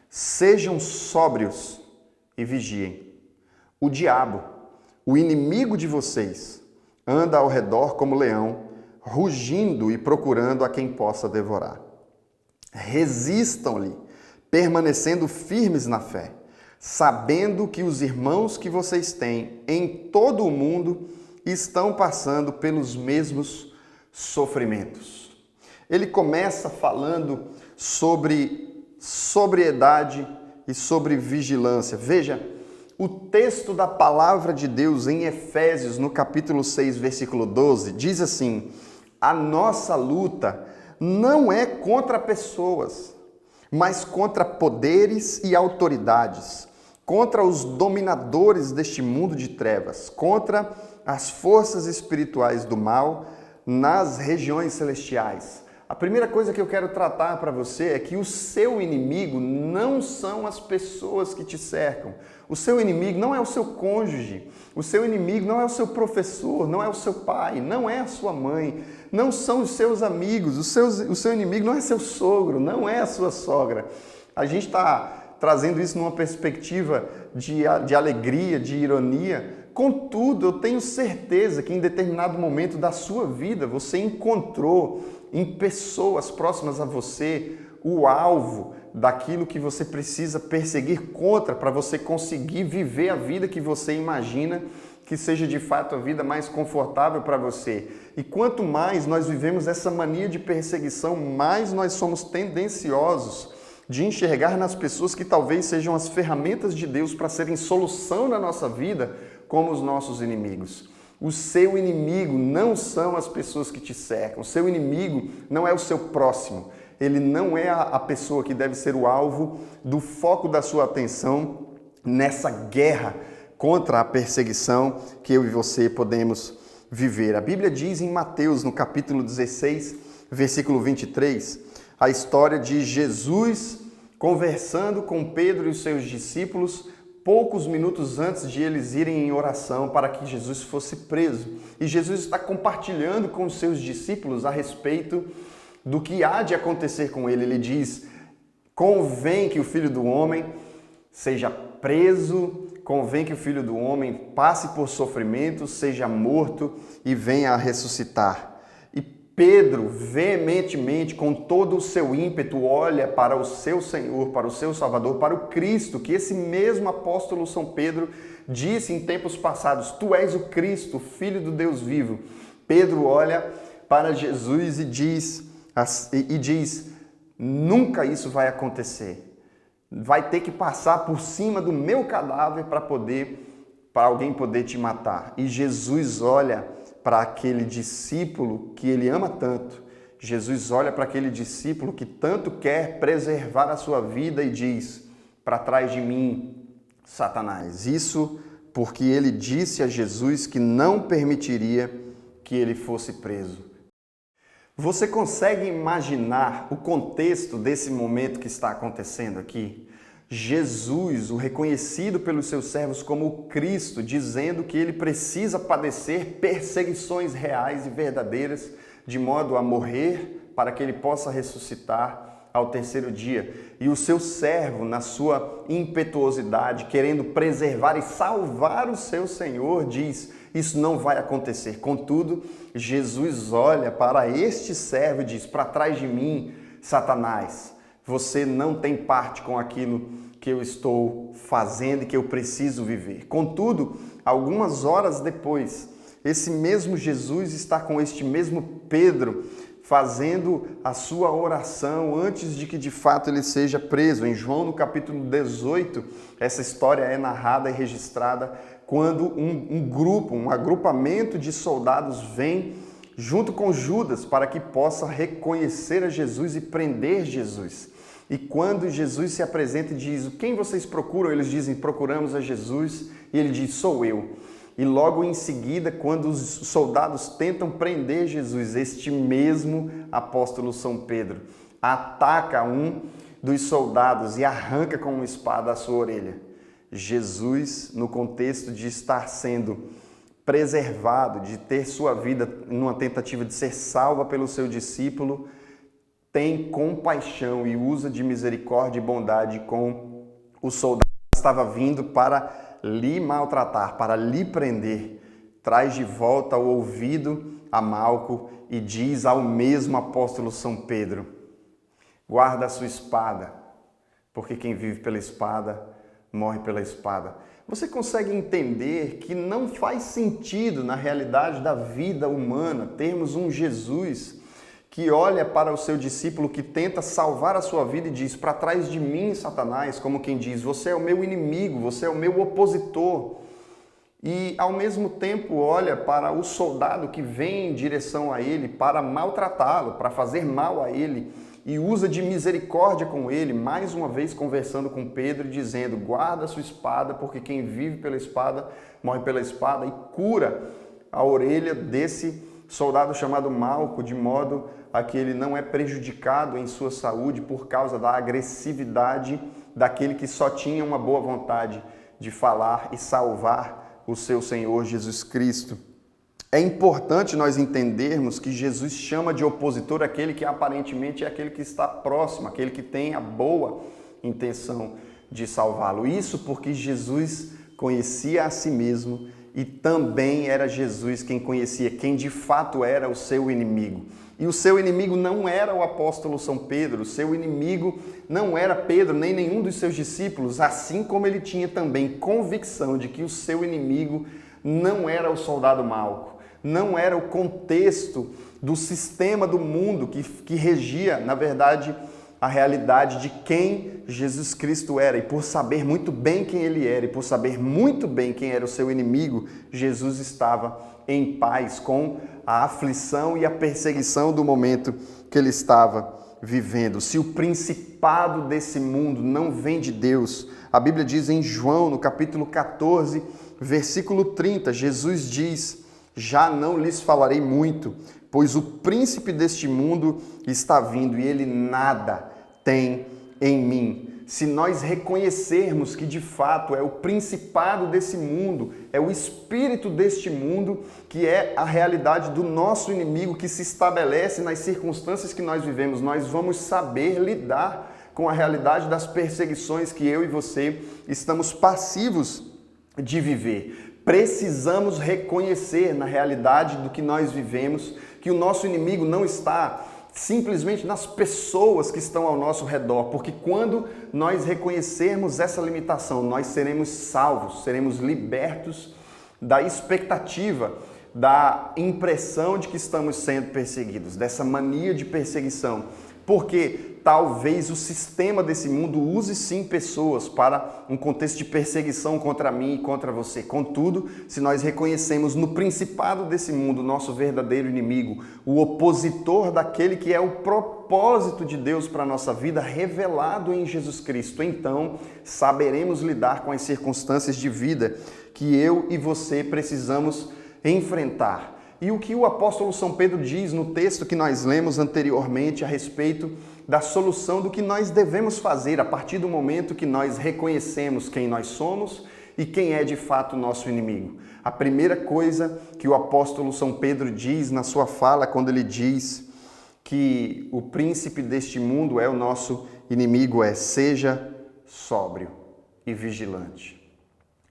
[SPEAKER 15] sejam sóbrios e vigiem. O diabo, o inimigo de vocês, anda ao redor como leão, rugindo e procurando a quem possa devorar. Resistam-lhe, permanecendo firmes na fé, sabendo que os irmãos que vocês têm em todo o mundo estão passando pelos mesmos sofrimentos. Ele começa falando sobre sobriedade e sobre vigilância. Veja, o texto da palavra de Deus em Efésios, no capítulo 6, versículo 12, diz assim: a nossa luta não é contra pessoas, mas contra poderes e autoridades, contra os dominadores deste mundo de trevas, contra as forças espirituais do mal nas regiões celestiais. A primeira coisa que eu quero tratar para você é que o seu inimigo não são as pessoas que te cercam. O seu inimigo não é o seu cônjuge. O seu inimigo não é o seu professor, não é o seu pai, não é a sua mãe, não são os seus amigos. O seu inimigo não é seu sogro, não é a sua sogra. A gente está trazendo isso numa perspectiva de alegria, de ironia. Contudo, eu tenho certeza que em determinado momento da sua vida você encontrou em pessoas próximas a você o alvo daquilo que você precisa perseguir contra para você conseguir viver a vida que você imagina que seja de fato a vida mais confortável para você. E quanto mais nós vivemos essa mania de perseguição, mais nós somos tendenciosos de enxergar nas pessoas que talvez sejam as ferramentas de Deus para serem solução na nossa vida como os nossos inimigos. O seu inimigo não são as pessoas que te cercam. O seu inimigo não é o seu próximo. Ele não é a pessoa que deve ser o alvo do foco da sua atenção nessa guerra contra a perseguição que eu e você podemos viver. A Bíblia diz em Mateus, no capítulo 16, versículo 23, a história de Jesus conversando com Pedro e os seus discípulos poucos minutos antes de eles irem em oração para que Jesus fosse preso. E Jesus está compartilhando com os seus discípulos a respeito do que há de acontecer com ele. Ele diz: convém que o Filho do Homem seja preso, convém que o Filho do Homem passe por sofrimento, seja morto e venha a ressuscitar. E Pedro, veementemente, com todo o seu ímpeto, olha para o seu Senhor, para o seu Salvador, para o Cristo, que esse mesmo apóstolo São Pedro disse em tempos passados: tu és o Cristo, Filho do Deus vivo. Pedro olha para Jesus e diz: nunca isso vai acontecer. Vai ter que passar por cima do meu cadáver para alguém poder te matar. E Jesus olha para aquele discípulo que ele ama tanto. Jesus olha para aquele discípulo que tanto quer preservar a sua vida e diz: para trás de mim, Satanás. Isso porque ele disse a Jesus que não permitiria que ele fosse preso. Você consegue imaginar o contexto desse momento que está acontecendo aqui? Jesus, o reconhecido pelos seus servos como o Cristo, dizendo que ele precisa padecer perseguições reais e verdadeiras, de modo a morrer para que ele possa ressuscitar ao terceiro dia. E o seu servo, na sua impetuosidade, querendo preservar e salvar o seu Senhor, diz: isso não vai acontecer. Contudo, Jesus olha para este servo e diz: para trás de mim, Satanás. Você não tem parte com aquilo que eu estou fazendo e que eu preciso viver. Contudo, algumas horas depois, esse mesmo Jesus está com este mesmo Pedro fazendo a sua oração antes de que de fato ele seja preso. Em João, no capítulo 18, essa história é narrada e registrada quando um agrupamento de soldados vem junto com Judas para que possa reconhecer a Jesus e prender Jesus. E quando Jesus se apresenta e diz: quem vocês procuram? Eles dizem: procuramos a Jesus. E ele diz: sou eu. E logo em seguida, quando os soldados tentam prender Jesus, este mesmo apóstolo São Pedro ataca um dos soldados e arranca com uma espada a sua orelha. Jesus, no contexto de estar sendo preservado, de ter sua vida numa tentativa de ser salva pelo seu discípulo, tem compaixão e usa de misericórdia e bondade com o soldado que estava vindo para lhe maltratar, para lhe prender. Traz de volta o ouvido a Malco e diz ao mesmo apóstolo São Pedro: guarda a sua espada, porque quem vive pela espada morre pela espada. Você consegue entender que não faz sentido na realidade da vida humana termos um Jesus que olha para o seu discípulo que tenta salvar a sua vida e diz: para trás de mim, Satanás, como quem diz, você é o meu inimigo, você é o meu opositor. E ao mesmo tempo olha para o soldado que vem em direção a ele para maltratá-lo, para fazer mal a ele, e usa de misericórdia com ele, mais uma vez conversando com Pedro e dizendo: guarda a sua espada, porque quem vive pela espada morre pela espada, e cura a orelha desse soldado chamado Malco, de modo a que ele não é prejudicado em sua saúde por causa da agressividade daquele que só tinha uma boa vontade de falar e salvar o seu Senhor Jesus Cristo. É importante nós entendermos que Jesus chama de opositor aquele que aparentemente é aquele que está próximo, aquele que tem a boa intenção de salvá-lo. Isso porque Jesus conhecia a si mesmo e também era Jesus quem conhecia quem de fato era o seu inimigo. E o seu inimigo não era o apóstolo São Pedro, o seu inimigo não era Pedro nem nenhum dos seus discípulos, assim como ele tinha também convicção de que o seu inimigo não era o soldado Malco, não era o contexto do sistema do mundo que regia, na verdade, a realidade de quem Jesus Cristo era. E por saber muito bem quem ele era e por saber muito bem quem era o seu inimigo, Jesus estava em paz com a aflição e a perseguição do momento que ele estava vivendo. Se o principado desse mundo não vem de Deus, a Bíblia diz em João, no capítulo 14, versículo 30, Jesus diz: já não lhes falarei muito, pois o príncipe deste mundo está vindo e ele nada tem em mim. Se nós reconhecermos que de fato é o principado desse mundo, é o espírito deste mundo, que é a realidade do nosso inimigo que se estabelece nas circunstâncias que nós vivemos, nós vamos saber lidar com a realidade das perseguições que eu e você estamos passivos de viver. Precisamos reconhecer na realidade do que nós vivemos que o nosso inimigo não está simplesmente nas pessoas que estão ao nosso redor, porque quando nós reconhecermos essa limitação, nós seremos salvos, seremos libertos da expectativa, da impressão de que estamos sendo perseguidos, dessa mania de perseguição, porque talvez o sistema desse mundo use sim pessoas para um contexto de perseguição contra mim e contra você. Contudo, se nós reconhecemos no principado desse mundo nosso verdadeiro inimigo, o opositor daquele que é o propósito de Deus para a nossa vida, revelado em Jesus Cristo, então saberemos lidar com as circunstâncias de vida que eu e você precisamos enfrentar. E o que o apóstolo São Pedro diz no texto que nós lemos anteriormente a respeito da solução do que nós devemos fazer a partir do momento que nós reconhecemos quem nós somos e quem é de fato o nosso inimigo. A primeira coisa que o apóstolo São Pedro diz na sua fala, quando ele diz que o príncipe deste mundo é o nosso inimigo, é: seja sóbrio e vigilante.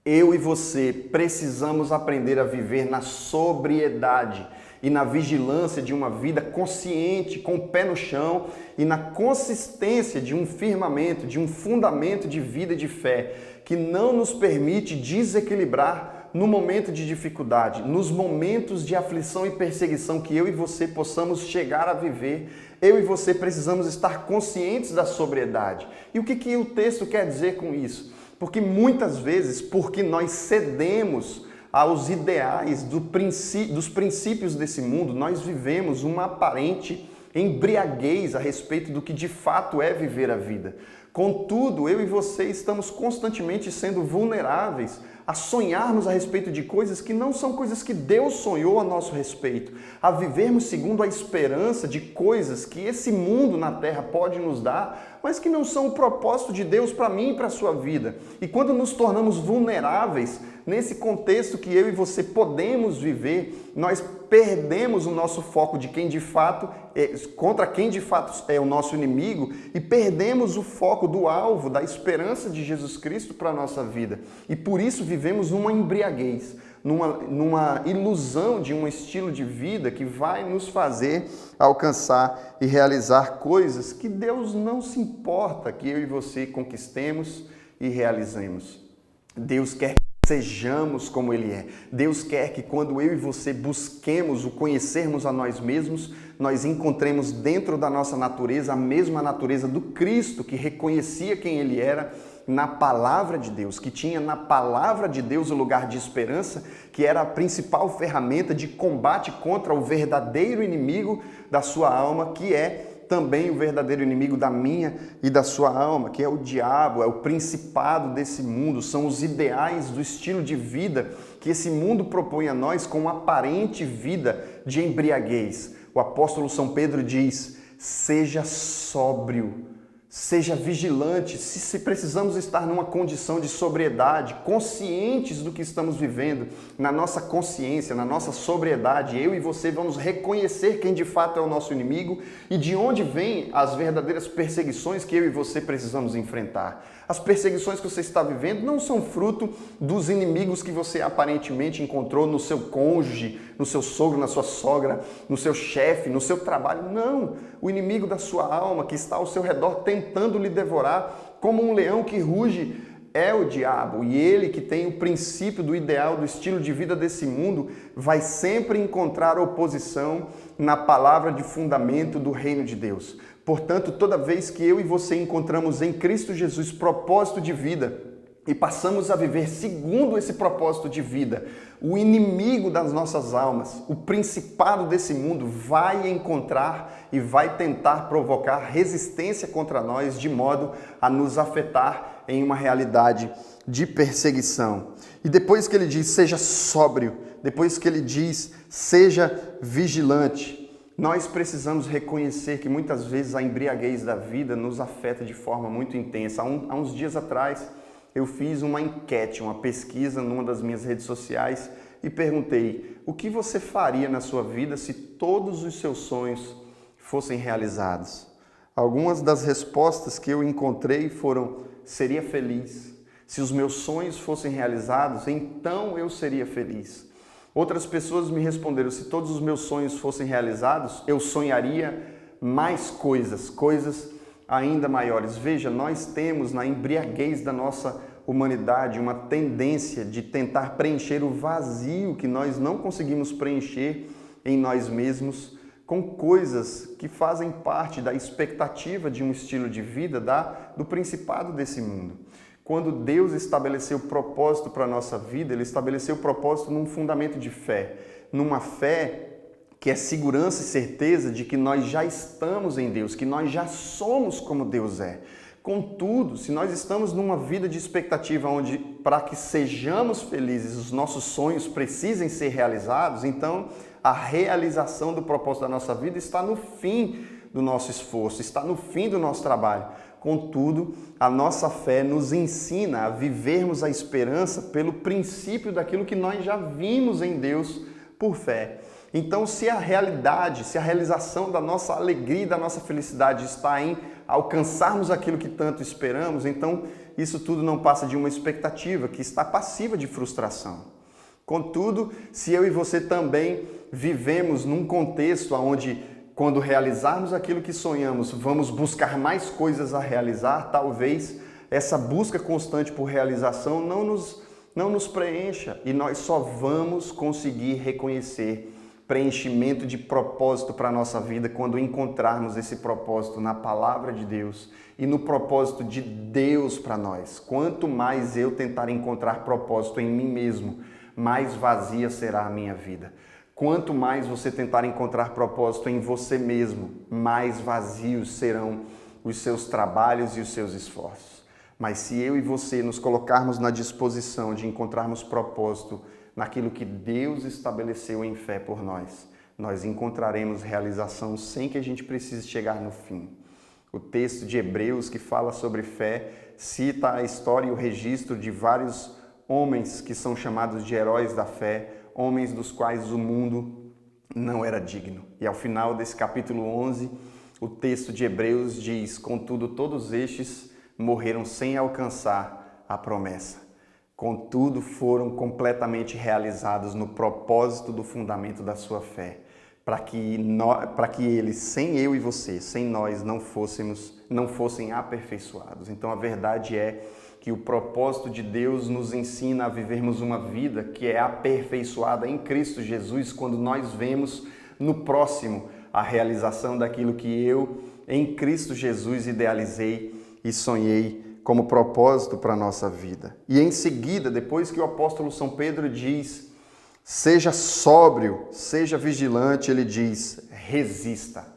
[SPEAKER 15] Eu e você precisamos aprender a viver na sobriedade e na vigilância de uma vida consciente, com o pé no chão, e na consistência de um firmamento, de um fundamento de vida e de fé, que não nos permite desequilibrar no momento de dificuldade, nos momentos de aflição e perseguição que eu e você possamos chegar a viver. Eu e você precisamos estar conscientes da sobriedade. E o que o texto quer dizer com isso? Porque muitas vezes, porque nós cedemos aos ideais dos princípios desse mundo, nós vivemos uma aparente embriaguez a respeito do que de fato é viver a vida. Contudo, eu e você estamos constantemente sendo vulneráveis a sonharmos a respeito de coisas que não são coisas que Deus sonhou a nosso respeito, a vivermos segundo a esperança de coisas que esse mundo na terra pode nos dar, mas que não são o propósito de Deus para mim e para a sua vida. E quando nos tornamos vulneráveis nesse contexto que eu e você podemos viver, nós perdemos o nosso foco de quem de fato contra quem de fato é o nosso inimigo e perdemos o foco do alvo, da esperança de Jesus Cristo para a nossa vida. E por isso vivemos numa embriaguez, numa ilusão de um estilo de vida que vai nos fazer alcançar e realizar coisas que Deus não se importa que eu e você conquistemos e realizemos. Deus quer que sejamos como Ele é. Deus quer que quando eu e você busquemos o conhecermos a nós mesmos, nós encontremos dentro da nossa natureza a mesma natureza do Cristo, que reconhecia quem Ele era na palavra de Deus, que tinha na palavra de Deus o lugar de esperança, que era a principal ferramenta de combate contra o verdadeiro inimigo da sua alma, que é também o verdadeiro inimigo da minha e da sua alma, que é o diabo, é o principado desse mundo, são os ideais do estilo de vida que esse mundo propõe a nós com uma aparente vida de embriaguez. O apóstolo São Pedro diz: seja sóbrio, seja vigilante, se precisamos estar numa condição de sobriedade, conscientes do que estamos vivendo, na nossa consciência, na nossa sobriedade, eu e você vamos reconhecer quem de fato é o nosso inimigo e de onde vêm as verdadeiras perseguições que eu e você precisamos enfrentar. As perseguições que você está vivendo não são fruto dos inimigos que você aparentemente encontrou no seu cônjuge, no seu sogro, na sua sogra, no seu chefe, no seu trabalho. Não! O inimigo da sua alma que está ao seu redor tentando lhe devorar como um leão que ruge é o diabo. E ele, que tem o princípio do ideal, do estilo de vida desse mundo, vai sempre encontrar oposição na palavra de fundamento do reino de Deus. Portanto, toda vez que eu e você encontramos em Cristo Jesus propósito de vida e passamos a viver segundo esse propósito de vida, o inimigo das nossas almas, o principado desse mundo, vai encontrar e vai tentar provocar resistência contra nós de modo a nos afetar em uma realidade de perseguição. E depois que ele diz seja sóbrio, depois que ele diz seja vigilante, nós precisamos reconhecer que muitas vezes a embriaguez da vida nos afeta de forma muito intensa. Há uns dias atrás eu fiz uma enquete, uma pesquisa numa das minhas redes sociais e perguntei: o que você faria na sua vida se todos os seus sonhos fossem realizados? Algumas das respostas que eu encontrei foram: seria feliz. Se os meus sonhos fossem realizados, então eu seria feliz. Outras pessoas me responderam: se todos os meus sonhos fossem realizados, eu sonharia mais coisas ainda maiores. Veja, nós temos na embriaguez da nossa humanidade uma tendência de tentar preencher o vazio que nós não conseguimos preencher em nós mesmos com coisas que fazem parte da expectativa de um estilo de vida do principado desse mundo. Quando Deus estabeleceu o propósito para a nossa vida, Ele estabeleceu o propósito num fundamento de fé, numa fé que é segurança e certeza de que nós já estamos em Deus, que nós já somos como Deus é. Contudo, se nós estamos numa vida de expectativa onde, para que sejamos felizes, os nossos sonhos precisem ser realizados, então a realização do propósito da nossa vida está no fim do nosso esforço, está no fim do nosso trabalho. Contudo, a nossa fé nos ensina a vivermos a esperança pelo princípio daquilo que nós já vimos em Deus por fé. Então, se a realidade, se a realização da nossa alegria e da nossa felicidade está em alcançarmos aquilo que tanto esperamos, então isso tudo não passa de uma expectativa que está passiva de frustração. Contudo, se eu e você também vivemos num contexto onde, quando realizarmos aquilo que sonhamos, vamos buscar mais coisas a realizar, talvez essa busca constante por realização não nos preencha e nós só vamos conseguir reconhecer preenchimento de propósito para a nossa vida quando encontrarmos esse propósito na palavra de Deus e no propósito de Deus para nós. Quanto mais eu tentar encontrar propósito em mim mesmo, mais vazia será a minha vida. Quanto mais você tentar encontrar propósito em você mesmo, mais vazios serão os seus trabalhos e os seus esforços. Mas se eu e você nos colocarmos na disposição de encontrarmos propósito naquilo que Deus estabeleceu em fé por nós, nós encontraremos realização sem que a gente precise chegar no fim. O texto de Hebreus que fala sobre fé cita a história e o registro de vários homens que são chamados de heróis da fé, homens dos quais o mundo não era digno. E ao final desse capítulo 11, o texto de Hebreus diz: contudo, todos estes morreram sem alcançar a promessa. Contudo, foram completamente realizados no propósito do fundamento da sua fé, para que eles, sem eu e você, sem nós, não fossem aperfeiçoados. Então a verdade é que o propósito de Deus nos ensina a vivermos uma vida que é aperfeiçoada em Cristo Jesus, quando nós vemos no próximo a realização daquilo que eu, em Cristo Jesus, idealizei e sonhei como propósito para a nossa vida. E em seguida, depois que o apóstolo São Pedro diz: seja sóbrio, seja vigilante, ele diz: resista,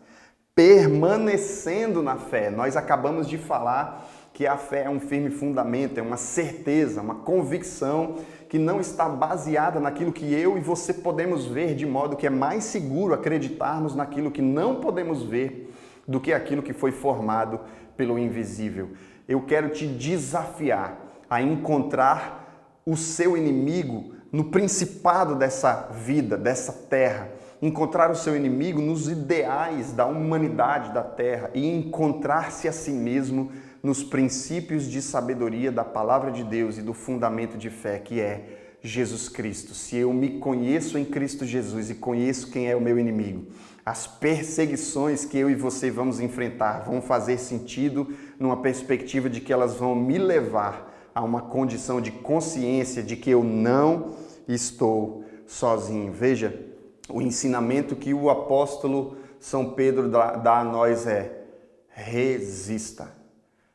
[SPEAKER 15] permanecendo na fé. Nós acabamos de falar que a fé é um firme fundamento, é uma certeza, uma convicção que não está baseada naquilo que eu e você podemos ver, de modo que é mais seguro acreditarmos naquilo que não podemos ver do que aquilo que foi formado pelo invisível. Eu quero te desafiar a encontrar o seu inimigo no principado dessa vida, dessa terra. Encontrar o seu inimigo nos ideais da humanidade da terra e encontrar-se a si mesmo nos princípios de sabedoria da palavra de Deus e do fundamento de fé que é Jesus Cristo. Se eu me conheço em Cristo Jesus e conheço quem é o meu inimigo, as perseguições que eu e você vamos enfrentar vão fazer sentido numa perspectiva de que elas vão me levar a uma condição de consciência de que eu não estou sozinho. Veja, o ensinamento que o apóstolo São Pedro dá a nós é: resista.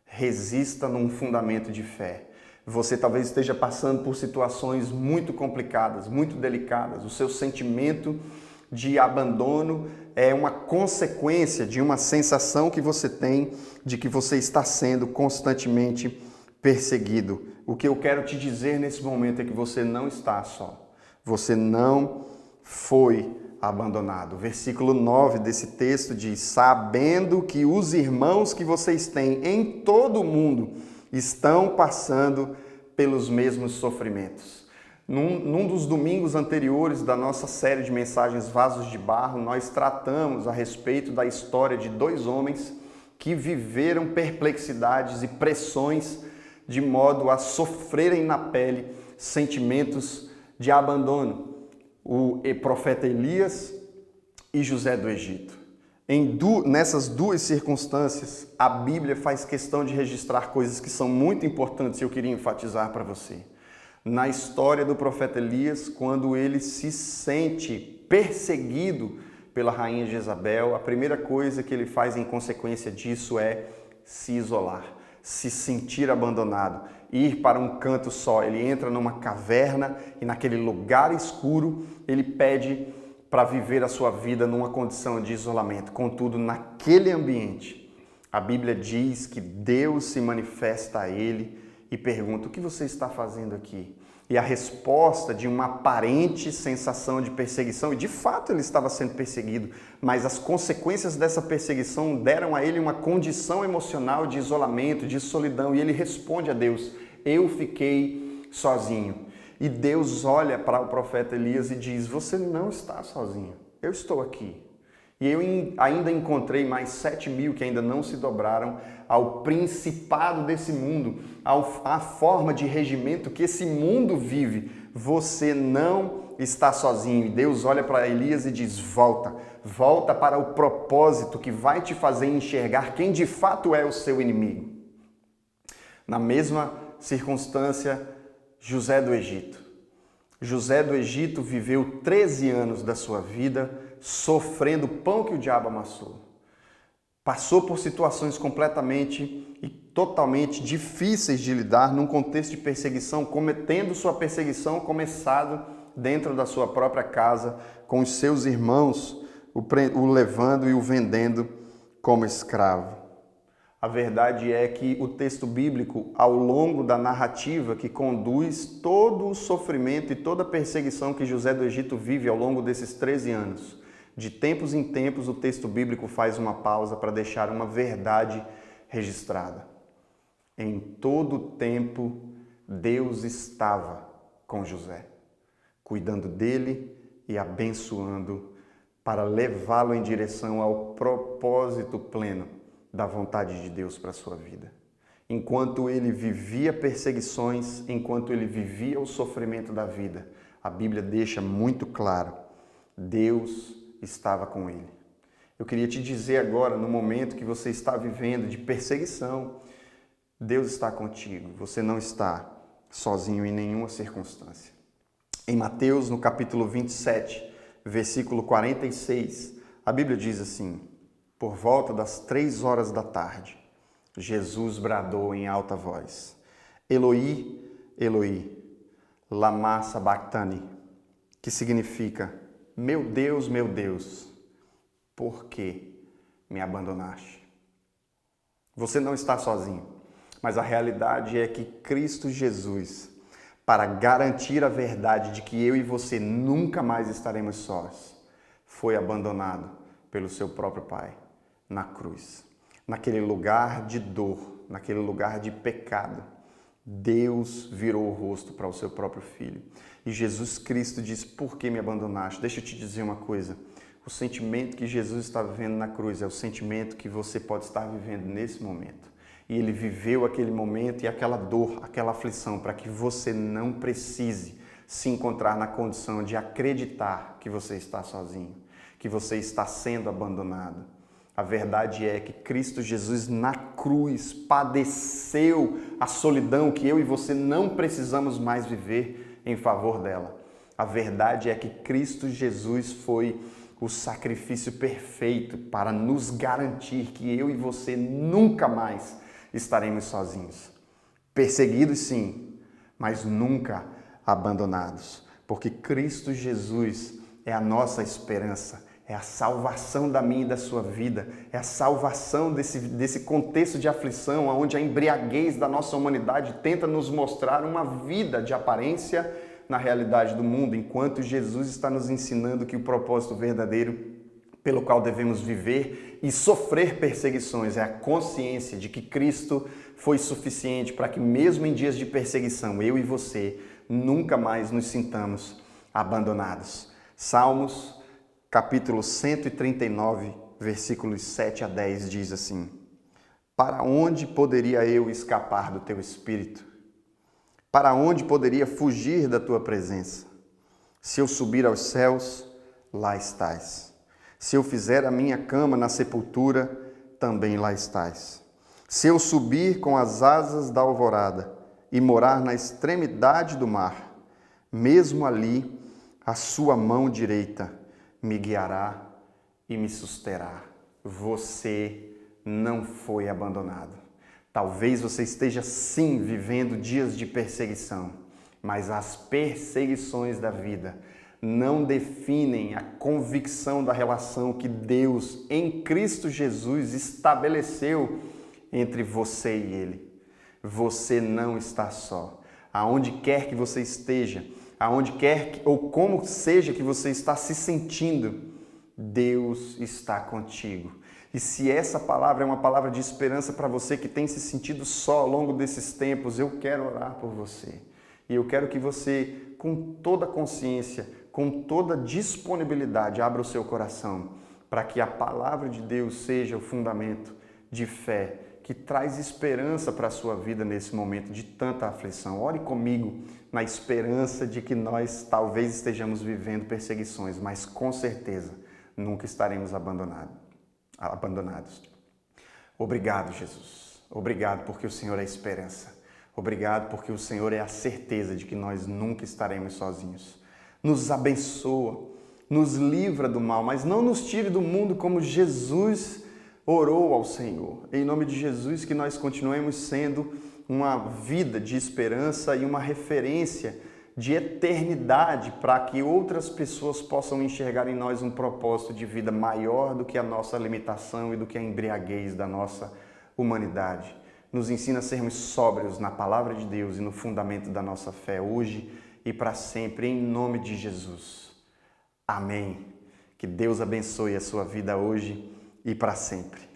[SPEAKER 15] Resista num fundamento de fé. Você talvez esteja passando por situações muito complicadas, muito delicadas. O seu sentimento de abandono é uma consequência de uma sensação que você tem de que você está sendo constantemente perseguido. O que eu quero te dizer nesse momento é que você não está só. Você não foi abandonado. O versículo 9 desse texto diz: sabendo que os irmãos que vocês têm em todo o mundo estão passando pelos mesmos sofrimentos. Num dos domingos anteriores da nossa série de mensagens Vasos de Barro, nós tratamos a respeito da história de dois homens que viveram perplexidades e pressões de modo a sofrerem na pele sentimentos de abandono. O profeta Elias e José do Egito. Nessas duas circunstâncias, a Bíblia faz questão de registrar coisas que são muito importantes e eu queria enfatizar para você. Na história do profeta Elias, quando ele se sente perseguido pela rainha Jezabel, a primeira coisa que ele faz em consequência disso é se isolar, se sentir abandonado, ir para um canto só. Ele entra numa caverna e naquele lugar escuro ele pede para viver a sua vida numa condição de isolamento. Contudo, naquele ambiente, a Bíblia diz que Deus se manifesta a ele e pergunta: o que você está fazendo aqui? E a resposta de uma aparente sensação de perseguição, e de fato ele estava sendo perseguido, mas as consequências dessa perseguição deram a ele uma condição emocional de isolamento, de solidão, e ele responde a Deus: eu fiquei sozinho. E Deus olha para o profeta Elias e diz: você não está sozinho, eu estou aqui. E eu ainda encontrei mais 7.000 que ainda não se dobraram ao principado desse mundo, à forma de regimento que esse mundo vive. Você não está sozinho. E Deus olha para Elias e diz: volta para o propósito que vai te fazer enxergar quem de fato é o seu inimigo. Na mesma circunstância, José do Egito. José do Egito viveu 13 anos da sua vida sofrendo o pão que o diabo amassou. Passou por situações completamente e totalmente difíceis de lidar num contexto de perseguição, cometendo sua perseguição começado dentro da sua própria casa, com os seus irmãos, o levando e o vendendo como escravo. A verdade é que o texto bíblico, ao longo da narrativa que conduz todo o sofrimento e toda a perseguição que José do Egito vive ao longo desses 13 anos, de tempos em tempos o texto bíblico faz uma pausa para deixar uma verdade registrada. Em todo tempo, Deus estava com José, cuidando dele e abençoando para levá-lo em direção ao propósito pleno da vontade de Deus para a sua vida. Enquanto ele vivia perseguições, enquanto ele vivia o sofrimento da vida, a Bíblia deixa muito claro, Deus estava com ele. Eu queria te dizer agora, no momento que você está vivendo de perseguição, Deus está contigo, você não está sozinho em nenhuma circunstância. Em Mateus, no capítulo 27, versículo 46, a Bíblia diz assim: por volta das 3 horas da tarde, Jesus bradou em alta voz: Eloi, Eloi, lama sabachthani, que significa: meu Deus, por que me abandonaste? Você não está sozinho, mas a realidade é que Cristo Jesus, para garantir a verdade de que eu e você nunca mais estaremos sós, foi abandonado pelo seu próprio Pai na cruz. Naquele lugar de dor, naquele lugar de pecado, Deus virou o rosto para o seu próprio Filho. E Jesus Cristo diz: por que me abandonaste? Deixa eu te dizer uma coisa. O sentimento que Jesus está vivendo na cruz é o sentimento que você pode estar vivendo nesse momento. E ele viveu aquele momento e aquela dor, aquela aflição, para que você não precise se encontrar na condição de acreditar que você está sozinho, que você está sendo abandonado. A verdade é que Cristo Jesus na cruz padeceu a solidão que eu e você não precisamos mais viver em favor dela. A verdade é que Cristo Jesus foi o sacrifício perfeito para nos garantir que eu e você nunca mais estaremos sozinhos. Perseguidos sim, mas nunca abandonados. Porque Cristo Jesus é a nossa esperança. É a salvação da minha e da sua vida. É a salvação desse contexto de aflição, onde a embriaguez da nossa humanidade tenta nos mostrar uma vida de aparência na realidade do mundo, enquanto Jesus está nos ensinando que o propósito verdadeiro pelo qual devemos viver e sofrer perseguições é a consciência de que Cristo foi suficiente para que mesmo em dias de perseguição, eu e você nunca mais nos sintamos abandonados. Salmos capítulo 139, versículos 7 a 10 diz assim: para onde poderia eu escapar do teu espírito? Para onde poderia fugir da tua presença? Se eu subir aos céus, lá estás. Se eu fizer a minha cama na sepultura, também lá estás. Se eu subir com as asas da alvorada e morar na extremidade do mar, mesmo ali a sua mão direita me guiará e me susterá. Você não foi abandonado. Talvez você esteja sim vivendo dias de perseguição, mas as perseguições da vida não definem a convicção da relação que Deus em Cristo Jesus estabeleceu entre você e Ele. Você não está só. Aonde quer que você esteja, aonde quer ou como seja que você está se sentindo, Deus está contigo. E se essa palavra é uma palavra de esperança para você que tem se sentido só ao longo desses tempos, eu quero orar por você. E eu quero que você, com toda consciência, com toda disponibilidade, abra o seu coração para que a palavra de Deus seja o fundamento de fé que traz esperança para a sua vida nesse momento de tanta aflição. Ore comigo na esperança de que nós talvez estejamos vivendo perseguições, mas com certeza nunca estaremos abandonados. Obrigado, Jesus. Obrigado porque o Senhor é a esperança. Obrigado porque o Senhor é a certeza de que nós nunca estaremos sozinhos. Nos abençoa, nos livra do mal, mas não nos tire do mundo como Jesus orou ao Senhor. Em nome de Jesus, que nós continuemos sendo uma vida de esperança e uma referência de eternidade para que outras pessoas possam enxergar em nós um propósito de vida maior do que a nossa limitação e do que a embriaguez da nossa humanidade. Nos ensina a sermos sóbrios na palavra de Deus e no fundamento da nossa fé hoje e para sempre, em nome de Jesus. Amém. Que Deus abençoe a sua vida hoje e para sempre.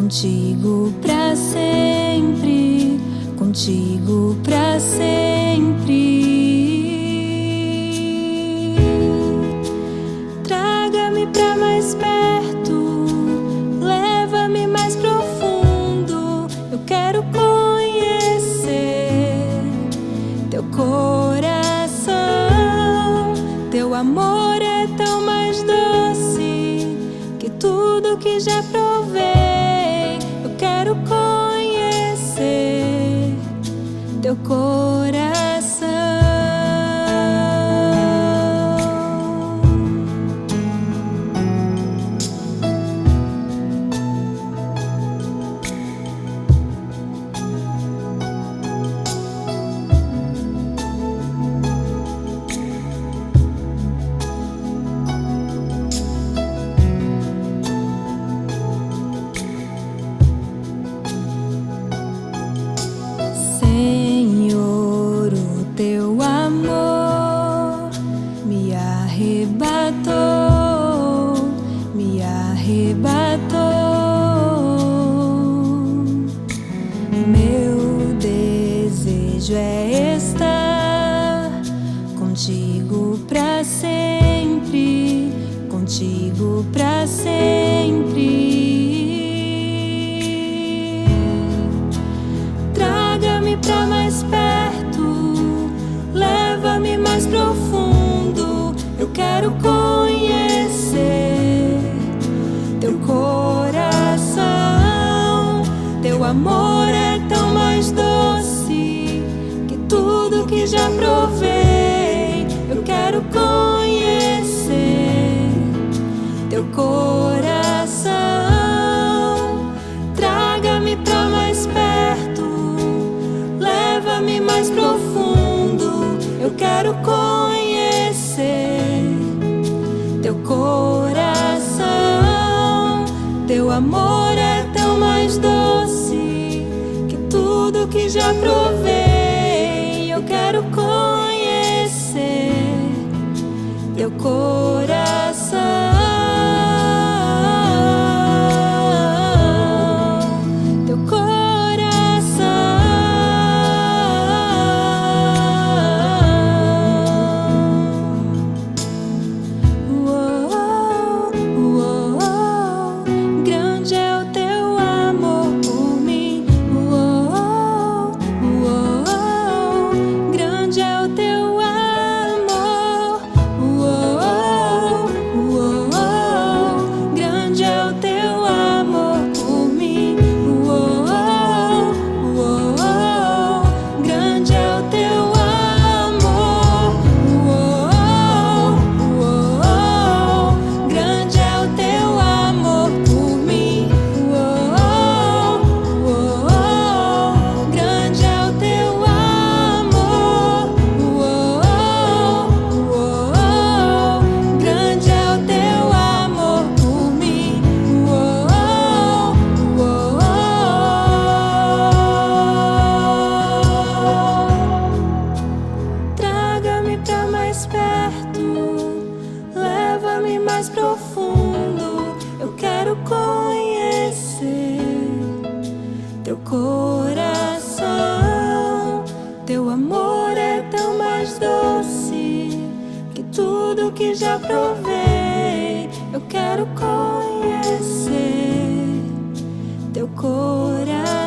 [SPEAKER 9] contigo pra sempre, contigo pra sempre. Traga-me pra mais perto, leva-me mais profundo. Eu quero conhecer teu coração, teu amor é tão mais doce que tudo que já provei. Eu quero conhecer teu coração. Senhor, o teu amor me arrebatou, me arrebatou. Meu desejo é estar contigo pra sempre, contigo pra sempre. Traga-me pra mais perto, leva-me mais profundo. Eu quero conhecer teu coração, teu amor é tão mais doce que tudo que já provei. Eu quero conhecer teu coração. Traga-me pra mais perto, leva-me mais profundo. Eu quero conhecer teu coração, teu amor é tão mais doce que tudo que já provei. Eu quero conhecer teu coração, teu coração. Uou, uou, uou, grande é o teu amor por mim. Uou, uou, uou, grande é o teu amor. Uou, uou, uou, grande é o teu amor por mim. Uou, uou, uou, grande é o teu amor. Uou, uou, grande é o teu amor por mim. Uou, uou, grande é o teu amor. Uou, uou, grande é o teu amor por mim. Uou, uou. Traga-me pra mais perto, leva-me mais profundo. Eu quero conhecer teu coração, teu amor é tão mais doce que tudo que já provei. Eu quero conhecer teu coração.